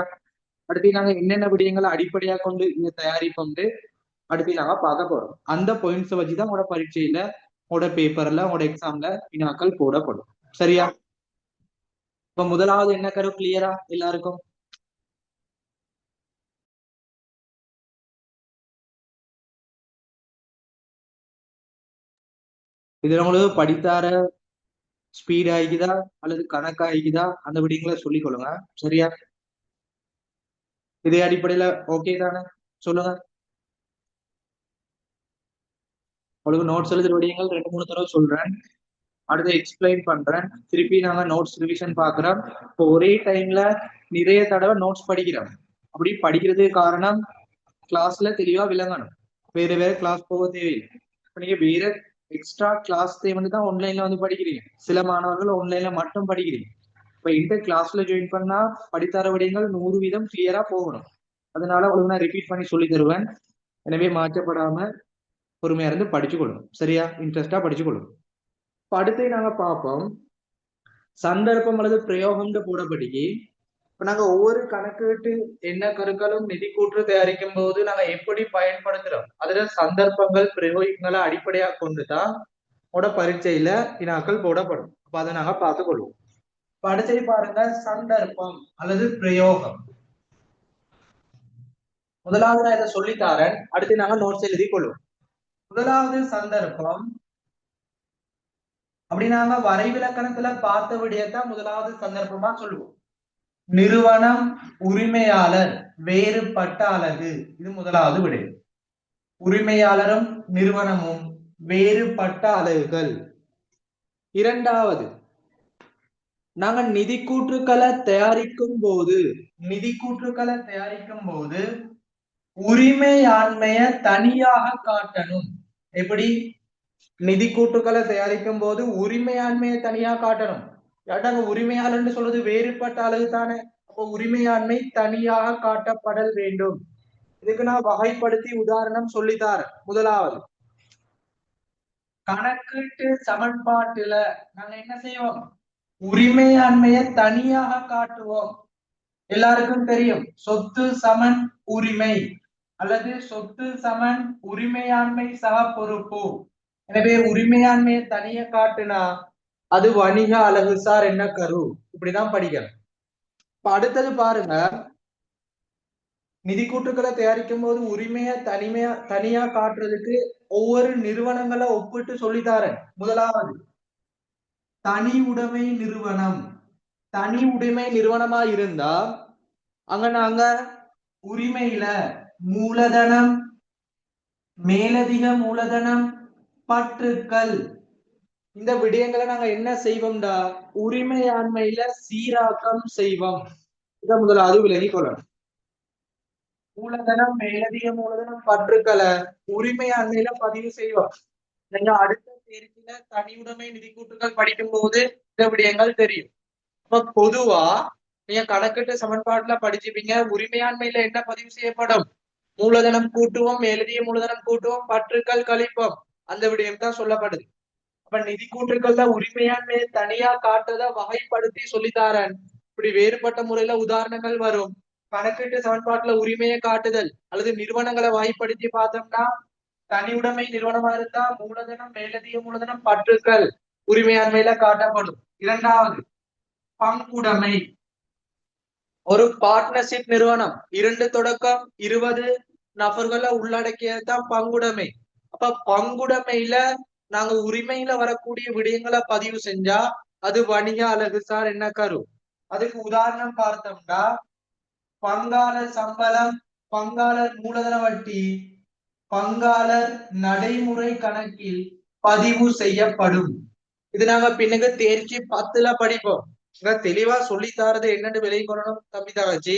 அடுத்து நாங்க என்னென்ன விடயங்களை அடிப்படையா கொண்டு இங்க தயாரிப்போம்னு அடுத்து நாங்க பார்க்க போறோம். அந்த பாயிண்ட்ஸை வச்சுதான் உங்களோட பரீட்சையில உங்களோட பேப்பர்ல உங்களோட எக்ஸாம்ல வினாக்கள் போடப்படும். சரியா? இப்ப முதலாவது என்ன கரு கிளியரா எல்லாருக்கும்? இதுல உங்களுக்கு படித்தார ஸ்பீட் ஆகிக்குதா அல்லது கணக்காகிக்குதா அந்த விடயங்களை சொல்லிக் கொள்ளுங்க. சரியா? இதே அடிப்படையில ஓகே தானே? சொல்லுங்க. உங்களுக்கு நோட்ஸ் எழுதுற விடயங்கள் 2-3 தடவை சொல்றேன், அடுத்து எக்ஸ்பிளைன் பண்றேன், திருப்பி நாங்க நோட்ஸ் ரிவிஷன் பாக்குறோம். இப்போ ஒரே டைம்ல நிறைய தடவை நோட்ஸ் படிக்கிறோம். அப்படி படிக்கிறதுக்கு காரணம் கிளாஸ்ல தெளிவா விளங்கணும். வேற வேற கிளாஸ் போக தேவையில்லை. இப்ப நீங்க வேற எக்ஸ்ட்ரா கிளாஸ் தான் ஆன்லைன்ல வந்து படிக்கிறீங்க. சில மாணவர்கள் ஆன்லைன்ல மட்டும் படிக்கிறீங்க. இப்ப இந்த கிளாஸ்ல ஜாயின் பண்ணா படித்தர விடயங்கள் 100% கிளியரா போகணும். அதனால உங்களுக்கு நான் ரிப்பீட் பண்ணி சொல்லி தருவேன். எனவே மாற்றப்படாம பொறுமையா இருந்து படிச்சு கொள்ளும். சரியா? இன்ட்ரெஸ்டா படிச்சு கொள்ளும். இப்ப அடுத்து நாங்க பார்ப்போம் சந்தர்ப்பம் அல்லது பிரயோகம் போடப்படிக்கு. இப்ப நாங்க ஒவ்வொரு கணக்கு என்ன கருக்களும் நிதி கூற்று தயாரிக்கும் போது நாங்க எப்படி பயன்படுத்துறோம், அதுல சந்தர்ப்பங்கள் பிரயோகங்களை அடிப்படையா கொண்டுதான் உட பரீட்சையில வினாக்கள் போடப்படும். அப்ப அதை நாங்க பார்த்துக் கொள்வோம். அடுத்து பாருங்க சந்தர்ப்பம் அல்லது பிரயோகம். முதலாவது நான் இதை சொல்லித்தாரன், அடுத்து நாங்க நோட்ஸ் எழுதி கொள்வோம். முதலாவது சந்தர்ப்பம் அப்படி நாங்க வரைவிலக்கணத்துல பார்த்த விடயத்தான் முதலாவது சந்தர்ப்பமா சொல்லுவோம். நிறுவனம் உரிமையாளர் வேறுபட்ட அலகு, இது முதலாவது விடயம். உரிமையாளரும் நிறுவனமும் வேறுபட்ட அலகுகள். இரண்டாவது, நாங்க நிதி கூற்றுக்களை தயாரிக்கும் போது உரிமையாண்மைய தனியாக காட்டணும். எப்படி? நிதி கூற்றுக்களை தயாரிக்கும் போது உரிமையாண்மையை தனியா காட்டணும். நாங்க உரிமையாளர்னு சொல்றது வேறுபட்ட அலகு தானே. அப்போ உரிமையாண்மை தனியாக காட்டப்படல் வேண்டும். இதுக்கு நான் வகைப்படுத்தி உதாரணம் சொல்லித்தாரேன். முதலாவது, கணக்கீட்டு சமன்பாட்டுல நாங்க என்ன செய்வோம், உரிமையாண்மையை தனியாக காட்டுவோம். எல்லாருக்கும் தெரியும், சொத்து சமன் உரிமை அல்லது சொத்து சமன் உரிமையாண்மை சக பொறுப்பு. எனவே உரிமையாண்மையை தனியா காட்டுனா அது வணிக அலகு சார் என்ன கரு. இப்படிதான் படிக்கணும். இப்ப அடுத்தது பாருங்க, நிதி கூற்றுக்களை தயாரிக்கும் போது உரிமையை தனியா காட்டுறதுக்கு ஒவ்வொரு நிறுவனங்களை ஒப்பிட்டு சொல்லித்தாரேன். முதலாவது, தனி உடைமை நிறுவனம். தனி உடைமை நிறுவனமா இருந்தா அங்க நாங்க உரிமையில மூலதனம், மேலதிக மூலதனம், பற்றுக்கள், இந்த விடயங்களை நாங்க என்ன செய்வோம்டா உரிமையாண்மையில சீராக்கம் செய்வோம். இதை முதலாவது விலகி கொள்ளணும். மூலதனம், மேலதிக மூலதனம், பற்றுக்களை உரிமையாண்மையில பதிவு செய்வோம். நீங்க அடுத்த தேர்ச்சியில தனியுடைமை நிதி கூற்றுகள் படிக்கும் போது இந்த விடயங்கள் தெரியும். இப்ப பொதுவா நீங்க கணக்கிட்டு சமன்பாட்டுல படிச்சுப்பீங்க. உரிமையாண்மையில என்ன பதிவு செய்யப்படும்? மூலதனம் கூட்டுவோம், மேலதிக மூலதனம் கூட்டுவோம், பற்றுக்கள் கழிப்போம். அந்த விடயம் தான் சொல்லப்படுது. அப்ப நிதி கூற்றுக்கள்ல உரிமையாண்மையை தனியா காட்டுறத வகைப்படுத்தி சொல்லித்தாரன். இப்படி வேறுபட்ட முறையில உதாரணங்கள் வரும். கணக்கீட்டு சமன்பாட்டுல உரிமையை காட்டுதல் அல்லது நிறுவனங்களை வகைப்படுத்தி பார்த்தோம்னா, தனியுடைமை நிறுவனமா இருந்தா மூலதனம், மேலதிக மூலதனம், பற்றுக்கள் உரிமையாண்மையில காட்டப்படும். இரண்டாவது, பங்குடைமை. ஒரு பார்ட்னர்ஷிப் நிறுவனம் 2 தொடக்கம் 20 நபர்களை உள்ளடக்கியதுதான் பங்குடைமை. அப்ப பங்குடைமையில நாங்க உரிமையில வரக்கூடிய விடயங்களை பதிவு செஞ்சா அது வணிக அலகு சார் என்ன கரு. அதுக்கு உதாரணம் பார்த்தோம்னா, பங்காளர் சம்பளம், பங்காளர் மூலதன வட்டி, பங்காளர் நடைமுறை கணக்கில் பதிவு செய்யப்படும். இது நாங்க பின்னுக்கு தேர்ச்சி 10ல படிப்போம். தெளிவா சொல்லித்தாரது என்னன்னு விலை கொள்ளணும் தம்பி தங்கச்சி.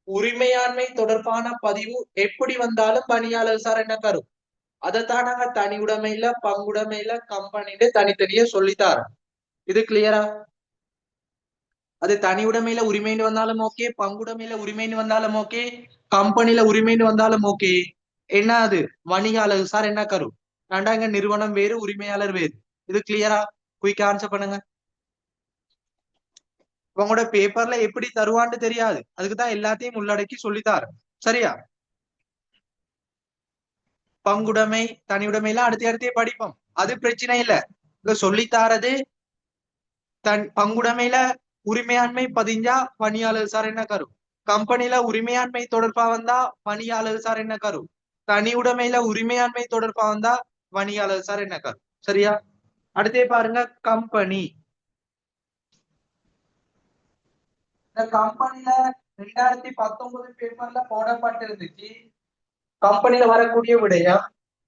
உரிமையாண்மை தொடர்பான பதிவு எப்படி வந்தாலும் பணியாளர் சார் என்ன கரு. அதைத்தான் நாங்க தனி உடைமையில, பங்குடைமையில, கம்பெனில தனித்தனியா சொல்லித்தாரோம். இது கிளியரா? அது தனி உடைமையில உரிமைன்னு வந்தாலும் ஓகே, பங்குடைமையில உரிமைன்னு வந்தாலும் ஓகே, கம்பெனில உரிமைன்னு வந்தாலும் ஓகே. என்ன அது வணிக அலகு சார் என்ன கரு? ரெண்டாங்க நிறுவனம் வேறு, உரிமையாளர் வேறு. இது கிளியரா? குயிக் ஆன்சர் பண்ணுங்க. உங்களோட பேப்பர்ல எப்படி தருவான்னு தெரியாது, அதுக்குதான் எல்லாத்தையும் உள்ளடக்கி சொல்லித்தாரு. சரியா? பங்குடைமை தனியுடைமைலாம் அடுத்து அடுத்தே படிப்போம், அது பிரச்சனை இல்ல. இங்க சொல்லித்தாரது பங்குடைமையில உரிமையாண்மை பதிஞ்சா பணியாளர் சார் என்ன கரு? கம்பெனில உரிமையாண்மை தொடர்பா வந்தா பணியாளர் சார் என்ன கரு? தனி உடைமையில உரிமையாண்மை தொடர்பா வந்தா பணியாளர் சார் என்ன கரு? சரியா? அடுத்தே பாருங்க, கம்பெனி. இந்த கம்பெனில 2019 பேப்பர்ல போடப்பட்டிருந்துச்சு. கம்பெனில வரக்கூடிய விடயம்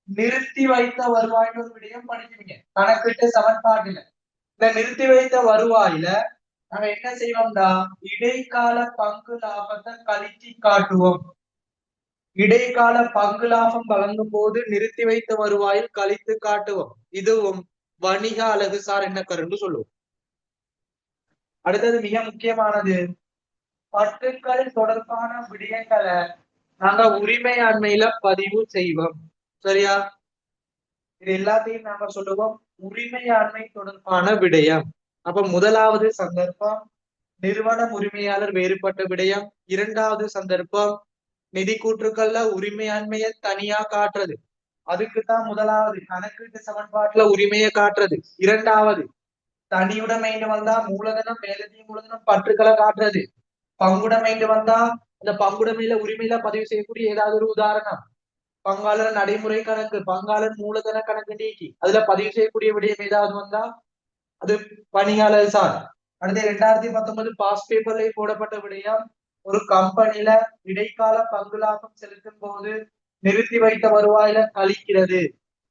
நிறுத்தி வைத்த வருவாய்னு ஒரு விடயம் படிக்கிறீங்க கணக்கிட்டு சமன்பாடுல. இந்த நிறுத்தி வைத்த வருவாயில நாங்க என்ன செய்வோம்டா, இடைக்கால பங்கு லாபத்தை கழிச்சு காட்டுவோம். இடைக்கால பங்கு லாபம் வழங்கும் போது நிறுத்தி வைத்த வருவாயில் கழித்து காட்டுவோம். இதுவும் வணிக அலகு சார் என்ன கருன்னு சொல்லுவோம். அடுத்தது மிக முக்கியமானது, பற்றுக்கள் தொடர்பான விடயங்களை நாங்க உரிமையாண்மையில பதிவு செய்வோம். சரியா? இது எல்லாத்தையும் நாம சொல்லுவோம் உரிமையாண்மை தொடர்பான விடயம். அப்ப முதலாவது சந்தர்ப்பம் நிறுவனம் உரிமையாளர் வேறுபட்ட விடயம். இரண்டாவது சந்தர்ப்பம் நிதி கூற்றுக்கள்ல உரிமையாண்மையை தனியா காட்டுறது, அதுக்குத்தான் முதலாவது கணக்கீட்டு சமன்பாட்டுல உரிமையை காட்டுறது. இரண்டாவது தனியுடைமைன்னு வந்தா மூலதனம் மேலதிக மூலதனம் பற்றுக்களை காட்டுறது. பங்குடைமைன்னு வந்தா அந்த பங்குடைமையில உரிமையில பதிவு செய்யக்கூடிய ஏதாவது ஒரு உதாரணம், பங்காளர் நடைமுறை கணக்கு, பங்காளர் மூலதன கணக்கு நீக்கி அதுல பதிவு செய்யக்கூடிய விடயம் ஏதாவது வந்தா அது பணியாளர் சார். அடுத்து 2019 பாஸ் பேப்பர்ல போடப்பட்ட விடயம், ஒரு கம்பெனில இடைக்கால பங்கு லாபம் செலுத்தும் போது நிறுத்தி வைத்த வருவாயில கழிக்கிறது.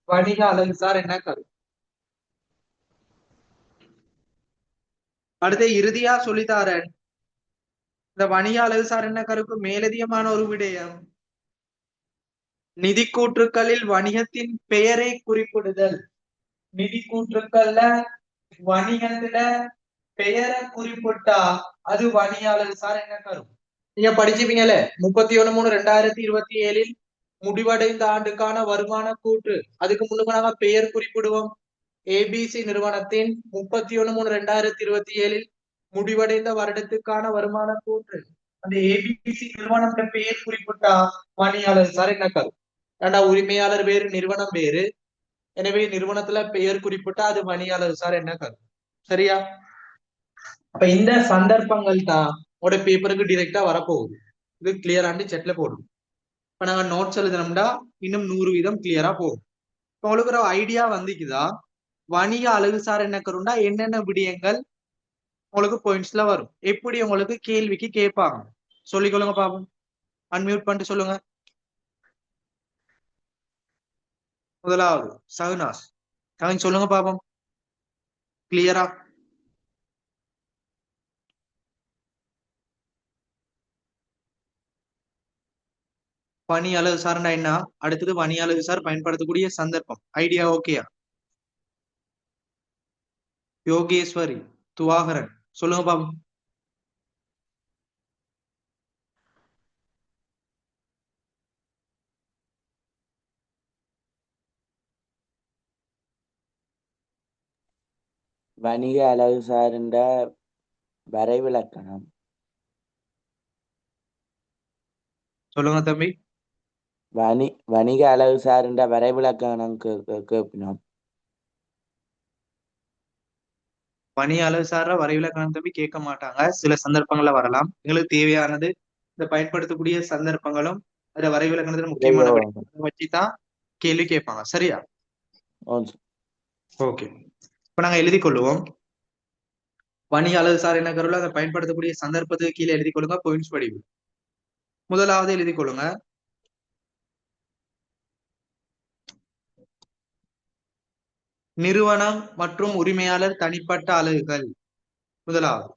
வணிக அலகு சார் என்ன கரு? அடுத்து இறுதியா சொல்லித்தாரன், இந்த வணிக அலகு சார் என்ன கருக்கு மேலதிகமான ஒரு விடயம், நிதி கூற்றுக்களில் வணிகத்தின் பெயரை குறிப்பிடுதல். நிதி கூற்றுக்கள்ல வணிகத்துல பெயரை குறிப்பிட்டா அது வணிகாளர் சார் என்ன கரும். நீங்க படிச்சுப்பீங்கல்ல 31/3/2027 முடிவடைந்த ஆண்டுக்கான வருமான கூற்று, அதுக்கு முன்னாக பெயர் குறிப்பிடுவோம். ஏபிசி நிறுவனத்தின் 31/3/2027 முடிவடைந்த வருடத்துக்கான வருமான கூற்று, அந்த ஏபிசி நிறுவனம் பெயர் குறிப்பிட்டா பணியாளர் சார் என்ன கரும். ஏன்னா உரிமையாளர் வேறு, நிறுவனம் வேறு. எனவே நிறுவனத்துல பெயர் குறிப்பிட்டா அது பணியாளர் சார் என்ன கரும். சரியா? அப்ப இந்த சந்தர்ப்பங்கள் தான் உங்களோட பேப்பருக்கு டிரெக்டா வரப்போகுது. இது கிளியராண்டு செட்ல போடும். இப்ப நாங்க நோட்ஸ் எழுதணும்னா இன்னும் 100% கிளியரா போகும். இப்ப உங்களுக்கு ஒரு ஐடியா வந்துக்குதா, வணிக அலகு சார் என்ன கருண்டா என்னென்ன விடயங்கள் உங்களுக்கு பாயிண்ட்ஸ்ல வரும், எப்படி உங்களுக்கு கேள்விக்கு கேட்பாங்க சொல்லிக்கொள்ளுங்க பாப்போம். அன்மியூட் பண்ணிட்டு சொல்லுங்க. முதலாவது சஹ்னாஸ், சொல்லுங்க பாப்போம் கிளியரா. பணி அலகு சார்னா என்ன, அடுத்தது பணி அலகு சார் பயன்படுத்தக்கூடிய சந்தர்ப்பம், ஐடியா ஓகேயா? யோகேஸ்வரி, துவாகரன், சொல்லுங்க பாப்போம். வணிக அலகு சார்ந்த வரைவிலக்கணம். சொல்லுங்க தம்பி. வணிக அலகு சார்ந்த வரைவிலக்கணம் கேட்பினோம். பணி அலகு சார வரைவிலக்கணம் தம்பி கேட்க மாட்டாங்க, சில சந்தர்ப்பங்கள்ல வரலாம். எங்களுக்கு தேவையானது இந்த பயன்படுத்தக்கூடிய சந்தர்ப்பங்களும் அதுல வரைவிலக்கணத்துல முக்கியமான வச்சுதான் கேள்வி கேட்பாங்க. சரியா? ஓகே, இப்ப நாங்க எழுதி கொள்ளுவோம். வணிக அலகு சார் என்ன கருவில் அதை பயன்படுத்தக்கூடிய சந்தர்ப்பத்துக்கு கீழே எழுதி கொள்ளுங்க, பாயிண்ட்ஸ் படிவு. முதலாவது எழுதி கொள்ளுங்க, நிறுவனம் மற்றும் உரிமையாளர் தனிப்பட்ட அலகுகள். முதலாவது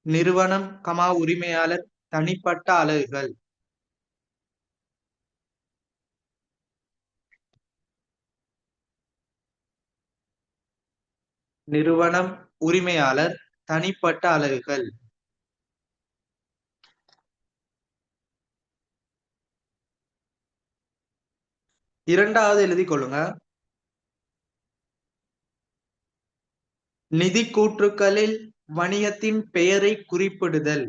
நிறுவனம் உரிமையாளர் தனிப்பட்ட அலகுகள். நிறுவனம் உரிமையாளர் தனிப்பட்ட அலகுகள். இரண்டாவது எழுதி கொள்ளுங்க. நிதி கூற்றுக்களில் வணிகத்தின் பெயரை குறிப்பிடுதல்.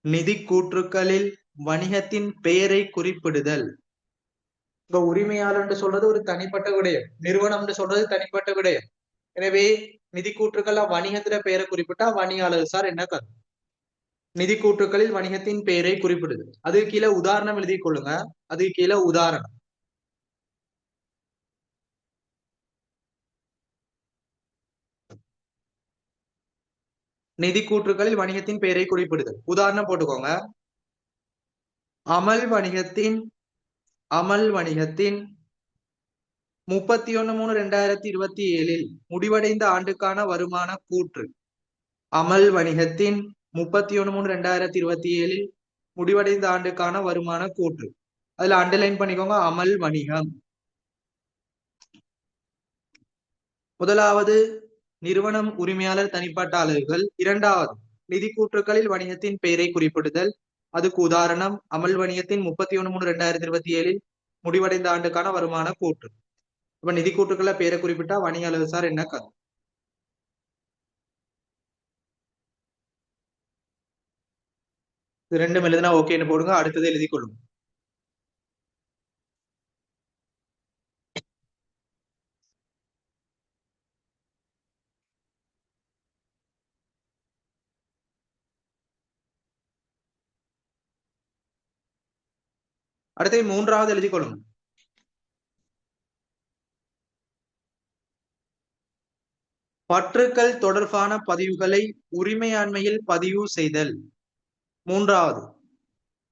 நிதி கூற்றுக்களில் வணிகத்தின் பெயரை குறிப்பிடுதல். இப்ப உரிமையாளர் சொல்றது ஒரு தனிப்பட்ட விடயம், நிறுவனம் சொல்றது தனிப்பட்ட விடயம். எனவே நிதி கூற்றுக்கள் வணிகத்தில பெயரை குறிப்பிட்டா வணிகாளர் சார் என்ன கருத்து? நிதி கூற்றுக்களில் வணிகத்தின் பெயரை குறிப்பிடுது. அதுக்கு கீழே உதாரணம் எழுதி கொள்ளுங்க. அதுக்கு கீழே உதாரணம். நிதி கூற்றுக்களில் வணிகத்தின் பெயரை குறிப்பிடுது. உதாரணம் போட்டுக்கோங்க. அமல் வணிகத்தின் 31/3/2027 முடிவடைந்த ஆண்டுக்கான வருமான கூற்று. அமல் வணிகத்தின் 31/3/2027 முடிவடைந்த ஆண்டுக்கான வருமான கூற்று. அதுல அண்டர்லைன் பண்ணிக்கோங்க அமல் வணிகம். முதலாவது நிறுவனம் உரிமையாளர் தனிப்பட்ட அலகுகள். இரண்டாவது நிதி கூற்றுக்களில் வணிகத்தின் பெயரை குறிப்பிடுதல். அதுக்கு உதாரணம் அமல் வணிகத்தின் 31/3/2027 முடிவடைந்த ஆண்டுக்கான வருமான கூற்று. இப்ப நிதி கூற்றுக்களை பெயரை குறிப்பிட்டா வணிக அலகு சார் என்ன கருத்து? இது ரெண்டும் எழுதுனா ஓகேன்னு போடுங்க. அடுத்தது எழுதி கொள்ளுங்க. அடுத்து மூன்றாவது எழுதி கொள்ளுங்க. பற்றுக்கள் தொடர்பான பதிவுகளை உரிமையாண்மையில் பதிவு செய்தல். மூன்றாவது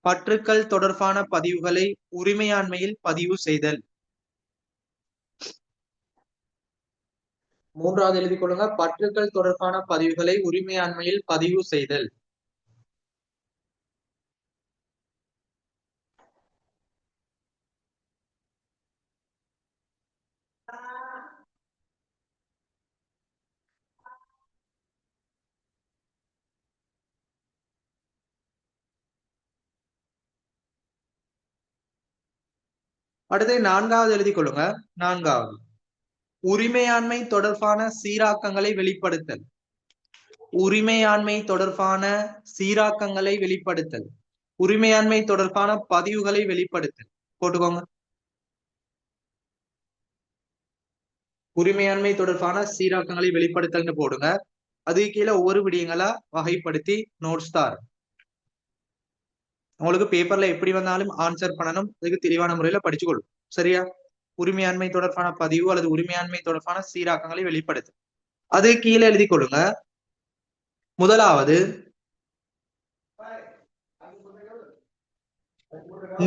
பற்றுக்கள் தொடர்பான பதிவுகளை உரிமையாண்மையில் பதிவு செய்தல். மூன்றாவது எழுதி கொள்ளுங்க. பற்றுக்கள் தொடர்பான பதிவுகளை உரிமையாண்மையில் பதிவு செய்தல். அடுத்து நான்காவது எழுதி கொள்ளுங்க. நான்காவது உரிமையாண்மை தொடர்பான சீராக்கங்களை வெளிப்படுத்தல். உரிமையாண்மை தொடர்பான சீராக்கங்களை வெளிப்படுத்தல். உரிமையாண்மை தொடர்பான பதிவுகளை வெளிப்படுத்தல். போட்டுக்கோங்க. உரிமையாண்மை தொடர்பான சீராக்கங்களை வெளிப்படுத்தல்னு போடுங்க. அது கீழே ஒவ்வொரு விடயங்களா வகைப்படுத்தி நோட்ஸ் தான். உங்களுக்கு பேப்பர்ல எப்படி வந்தாலும் ஆன்சர் பண்ணணும். அதுக்கு தெளிவான முறையில படிச்சுக்கொள்ளும். சரியா? உரிமையாண்மை தொடர்பான பதிவு அல்லது உரிமையாண்மை தொடர்பான சீராக்கங்களை வெளிப்படுத்து. அது கீழே எழுதி கொள்ளுங்க. முதலாவது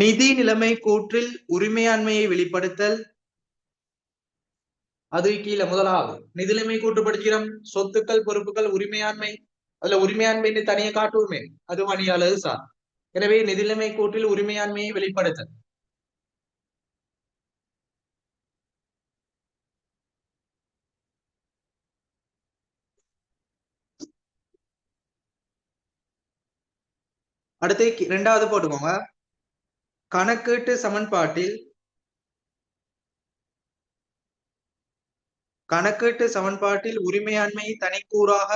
நிதி நிலைமை கூற்றில் உரிமையாண்மையை வெளிப்படுத்தல். அது கீழே முதலாவது நிதி நிலைமை கூற்று படிக்கிறோம். சொத்துக்கள் பொறுப்புகள் உரிமையாண்மை. அதுல உரிமையாண்மை தனியை காட்டுவோமே அது வணிகாளர் சார். எனவே நிதி நிலைமை கூற்றில் உரிமையாண்மையை வெளிப்படுத்தல். அடுத்து இரண்டாவது போட்டுக்கோங்க. கணக்கீட்டு சமன்பாட்டில் உரிமையாண்மையை தனிக்கூறாக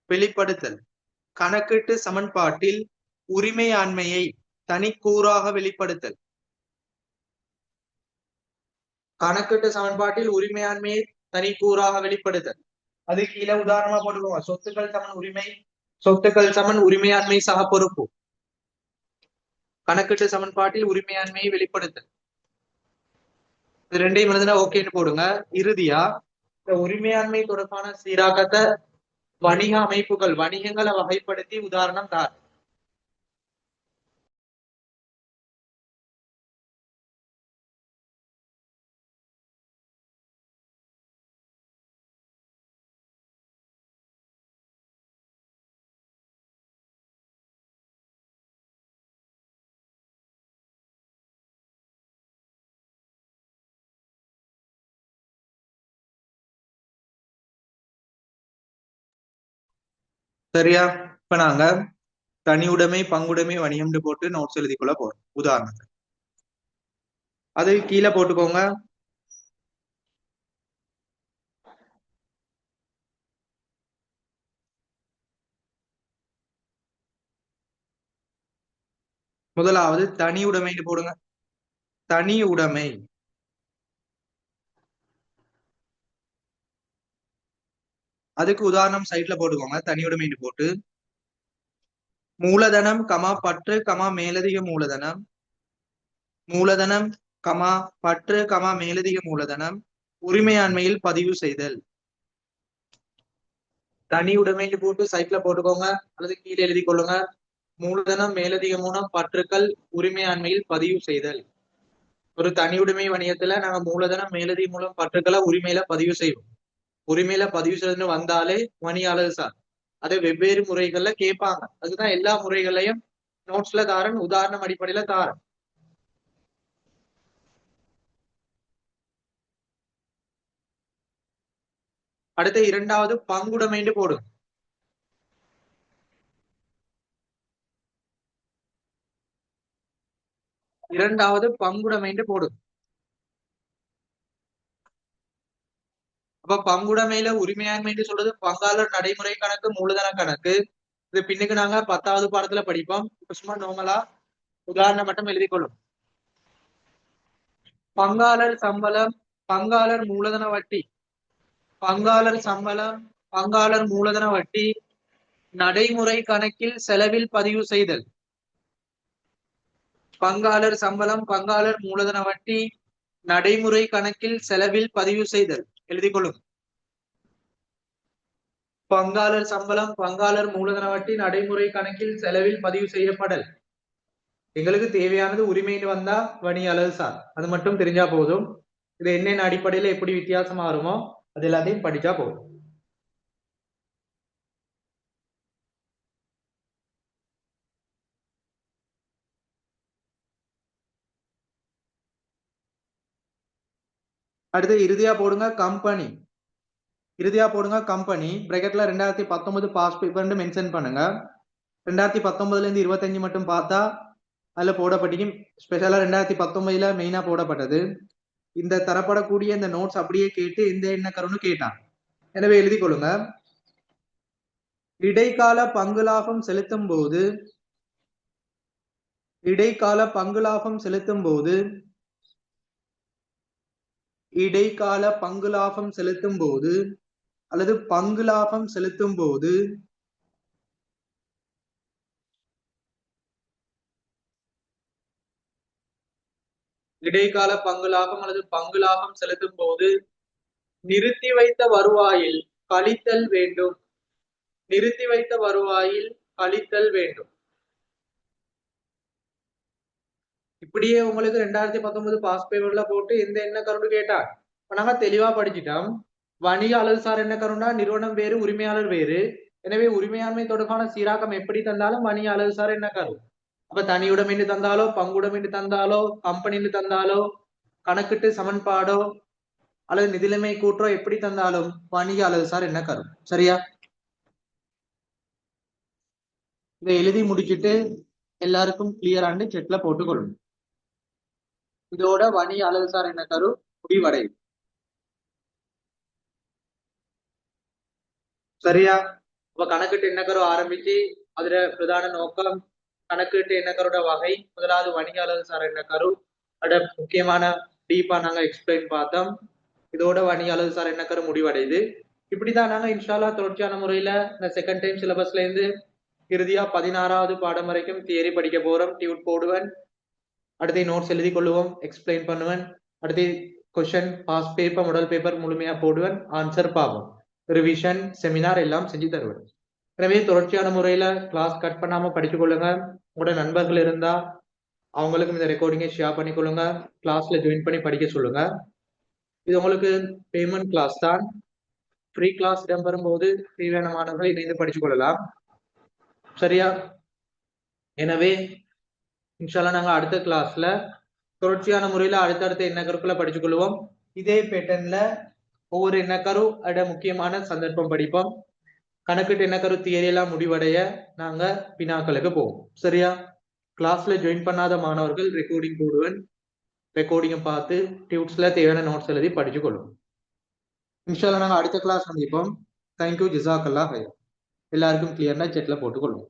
வெளிப்படுத்தல். கணக்கீட்டு சமன்பாட்டில் உரிமையாண்மையை தனிக்கூறாக வெளிப்படுத்தல். கணக்கீட்டு சமன்பாட்டில் உரிமையாண்மையை தனிக்கூறாக வெளிப்படுத்தல். அது கீழே உதாரணமா போட்டுக்கோங்க. சொத்துக்கள் சமன் உரிமையாண்மை சக பொறுப்பு. கணக்கீட்டு சமன்பாட்டில் உரிமையாண்மையை வெளிப்படுத்தல். இது ரெண்டையும் எழுதுனா ஓகேன்னு போடுங்க. இறுதியா இந்த உரிமையாண்மை தொடர்பான சீராக்கத்தை வணிக அமைப்புகள் வணிகங்களை வகைப்படுத்தி உதாரணம் தார். சரியா? இப்ப நாங்க தனியுடைமை பங்குடைமை வணிகம்னு போட்டு நோட்ஸ் எழுதிக்கொள்ள போறோம். உதாரணத்துக்கு அது கீழே போட்டுக்கோங்க. முதலாவது தனி உடைமைன்னு போடுங்க. தனி உடைமை. அதுக்கு உதாரணம் சைட்ல போட்டுக்கோங்க. தனி உடைமைன்னு போட்டு மூலதனம் கமா பற்று கமா மேலதிக மூலதனம், மூலதனம் கமா பற்று கமா மேலதிக மூலதனம் உரிமையாண்மையில் பதிவு செய்தல். தனி உடைமைன்னு போட்டு சைட்ல போட்டுக்கோங்க அல்லது கீழே எழுதி கொள்ளுங்க. மூலதனம் மேலதிக மூலம் பற்றுக்கள் உரிமையாண்மையில் பதிவு செய்தல். ஒரு தனியுடைமை வணிகத்துல நாங்க மூலதனம் மேலதிக மூலம் பற்றுக்களை உரிமையில பதிவு செய்வோம். உரிமையில பதிவு செய்து வந்தாலே வணிகாளர் சார் அதை வெவ்வேறு முறைகள்ல கேட்பாங்க. அதுதான் எல்லா முறைகளையும் நோட்ஸ்ல தாரன், உதாரணம் அடிப்படையில தாரன். அடுத்த இரண்டாவது பங்குடைமைன்னு போடும். இரண்டாவது பங்குடைமைன்னு போடும். அப்ப பங்குடைமையில உரிமையாண்மைன்னு சொல்றது பங்காளர் நடைமுறை கணக்கு, மூலதன கணக்கு. இது பின்னுக்கு நாங்க 10வது பாடத்துல படிப்போம். சும்மா நார்மலா உதாரணம் மட்டும் எழுதி கொள்ளும். பங்காளர் சம்பளம், பங்காளர் மூலதன வட்டி, பங்காளர் சம்பளம், பங்காளர் மூலதன வட்டி நடைமுறை கணக்கில் செலவில் பதிவு செய்தல். பங்காளர் சம்பளம், பங்காளர் மூலதன வட்டி நடைமுறை கணக்கில் செலவில் பதிவு செய்தல். எழுதி கொள்ளும். பங்காளர் சம்பளம், பங்காளர் மூலதன வட்டி நடைமுறை கணக்கில் செலவில் பதிவு செய்யப்படல். எங்களுக்கு தேவையானது உரிமைன்னு வந்தா வணியாளர் சார், அது மட்டும் தெரிஞ்சா போதும். இது என்னென்ன அடிப்படையில எப்படி வித்தியாசமா வருமோ அது எல்லாத்தையும் படிச்சா போதும். அடுத்து இறுதியா போடுங்க கம்பெனி. இறுதியா போடுங்க கம்பெனி. பிராக்கெட்ல 2019 பாஸ் பேப்பர்னு மென்ஷன் பண்ணுங்க. 2019ல இருந்து 25 மட்டும் பார்த்தா அதுல போடப்பட்டிருக்கும். ஸ்பெஷலா 2019ல மெயினா போடப்பட்டது. இந்த தரப்படக்கூடிய இந்த நோட்ஸ் அப்படியே கேட்டு இந்த என்ன கருன்னு கேட்டான். எனவே எழுதி கொள்ளுங்க. இடைக்கால பங்கு லாபம் செலுத்தும் போது, இடைக்கால பங்கு லாபம் செலுத்தும் போது, இடைக்கால பங்கு லாபம் செலுத்தும் போது அல்லது பங்கு லாபம் செலுத்தும் போது இடைக்கால பங்கு லாபம் அல்லது பங்கு லாபம் செலுத்தும் போது நிறுத்தி வைத்த வருவாயில் கழித்தல் வேண்டும். நிறுத்தி வைத்த வருவாயில் கழித்தல் வேண்டும். இப்படியே உங்களுக்கு 2019 பாஸ் பேப்பர்ல போட்டு எந்த என்ன கருண்டு கேட்டா நாங்க தெளிவா படிச்சுட்டோம். வணிக அழகுசார் என்ன கருண்டா நிறுவனம் வேறு, உரிமையாளர் வேறு. எனவே உரிமையாண்மை தொடர்பான சீராக்கம் எப்படி தந்தாலும் வணிக அழகுசார் என்ன கரும். அப்ப தனியுடைமைன்னு தந்தாலோ, பங்குடைமைன்னு தந்தாலோ, கம்பெனின்னு தந்தாலோ, கணக்கிட்டு சமன்பாடோ அல்லது நிதிலைமை கூற்றோ எப்படி தந்தாலும் வணிக அழகுசார் என்ன கரும். சரியா? இதை எழுதி முடிச்சுட்டு எல்லாருக்கும் கிளியராண்டு செக்ல போட்டுக்கொள்ளும். இதோட வணிக அழகுசார் என்ன கரு முடிவடையும். சரியா? அப்ப கணக்கிட்டு எண்ணக்கரு ஆரம்பிச்சு அதுல பிரதான நோக்கம் கணக்கிட்டு எண்ணக்கரோட வகை, முதலாவது வணிக அழகுசார் எண்ணக்கரு, அட முக்கியமான டீப்பா நாங்க எக்ஸ்பிளைன் பார்த்தோம். இதோட வணிக அழகுசார் எண்ணக்கரு முடிவடையுது. இப்படிதான் நாங்க இன்ஷால்லா தொடர்ச்சியான முறையில இந்த செகண்ட் டைம் சிலபஸ்ல இருந்து இறுதியா 16வது பாடம் வரைக்கும் தியரி படிக்க போறோம். டியூட் போடுவேன். அடுத்து நோட்ஸ் எழுதி கொள்ளுவோம், எக்ஸ்பிளைன் பண்ணுவேன். அடுத்து கொஸ்டின் பாஸ் பேப்பர், முதல் பேப்பர் முழுமையா போடுவேன், ஆன்சர் பார்ப்போம். ரிவிஷன் செமினார் எல்லாம் செஞ்சு தருவேன். எனவே தொடர்ச்சியான முறையில கிளாஸ் கட் பண்ணாம படிச்சு கொள்ளுங்க. உங்களோட நண்பர்கள் இருந்தா அவங்களுக்கும் இந்த ரெக்கார்டிங்கை ஷேர் பண்ணி கொள்ளுங்க. கிளாஸ்ல ஜாயின் பண்ணி படிக்க சொல்லுங்க. இது உங்களுக்கு பேமெண்ட் கிளாஸ் தான். ஃப்ரீ கிளாஸ் இடம்பெறும் போது தேவையான மாணவர்கள் இணைந்து படிச்சு கொள்ளலாம். சரியா? எனவே இன்ஷால்லா நாங்க அடுத்த கிளாஸ்ல தொடர்ச்சியான முறையில அடுத்தடுத்த எண்ணக்கருக்களை படிச்சு கொள்வோம். இதே பேட்டர்ன்ல ஒவ்வொரு எண்ணக்கரு அட முக்கியமான சந்தர்ப்பம் படிப்போம். கணக்கிட்டு என்ன கரு தியரி எல்லாம் முடிவடைய நாங்க வினாக்களுக்கு போவோம். சரியா? கிளாஸ்ல ஜாயின் பண்ணாத மாணவர்கள் ரெக்கார்டிங் போடுவேன். ரெக்கார்டிங்கை பார்த்து டியூட்ஸ்ல தேவையான நோட்ஸ் எழுதி படிச்சு கொள்ளும். இன்ஷால்லா நாங்க அடுத்த கிளாஸ் சந்திப்போம். தேங்க்யூ, ஜிசாக்கல்லா ஹைர். எல்லாருக்கும் கிளியர்னா செட்ல போட்டுக்கொள்வோம்.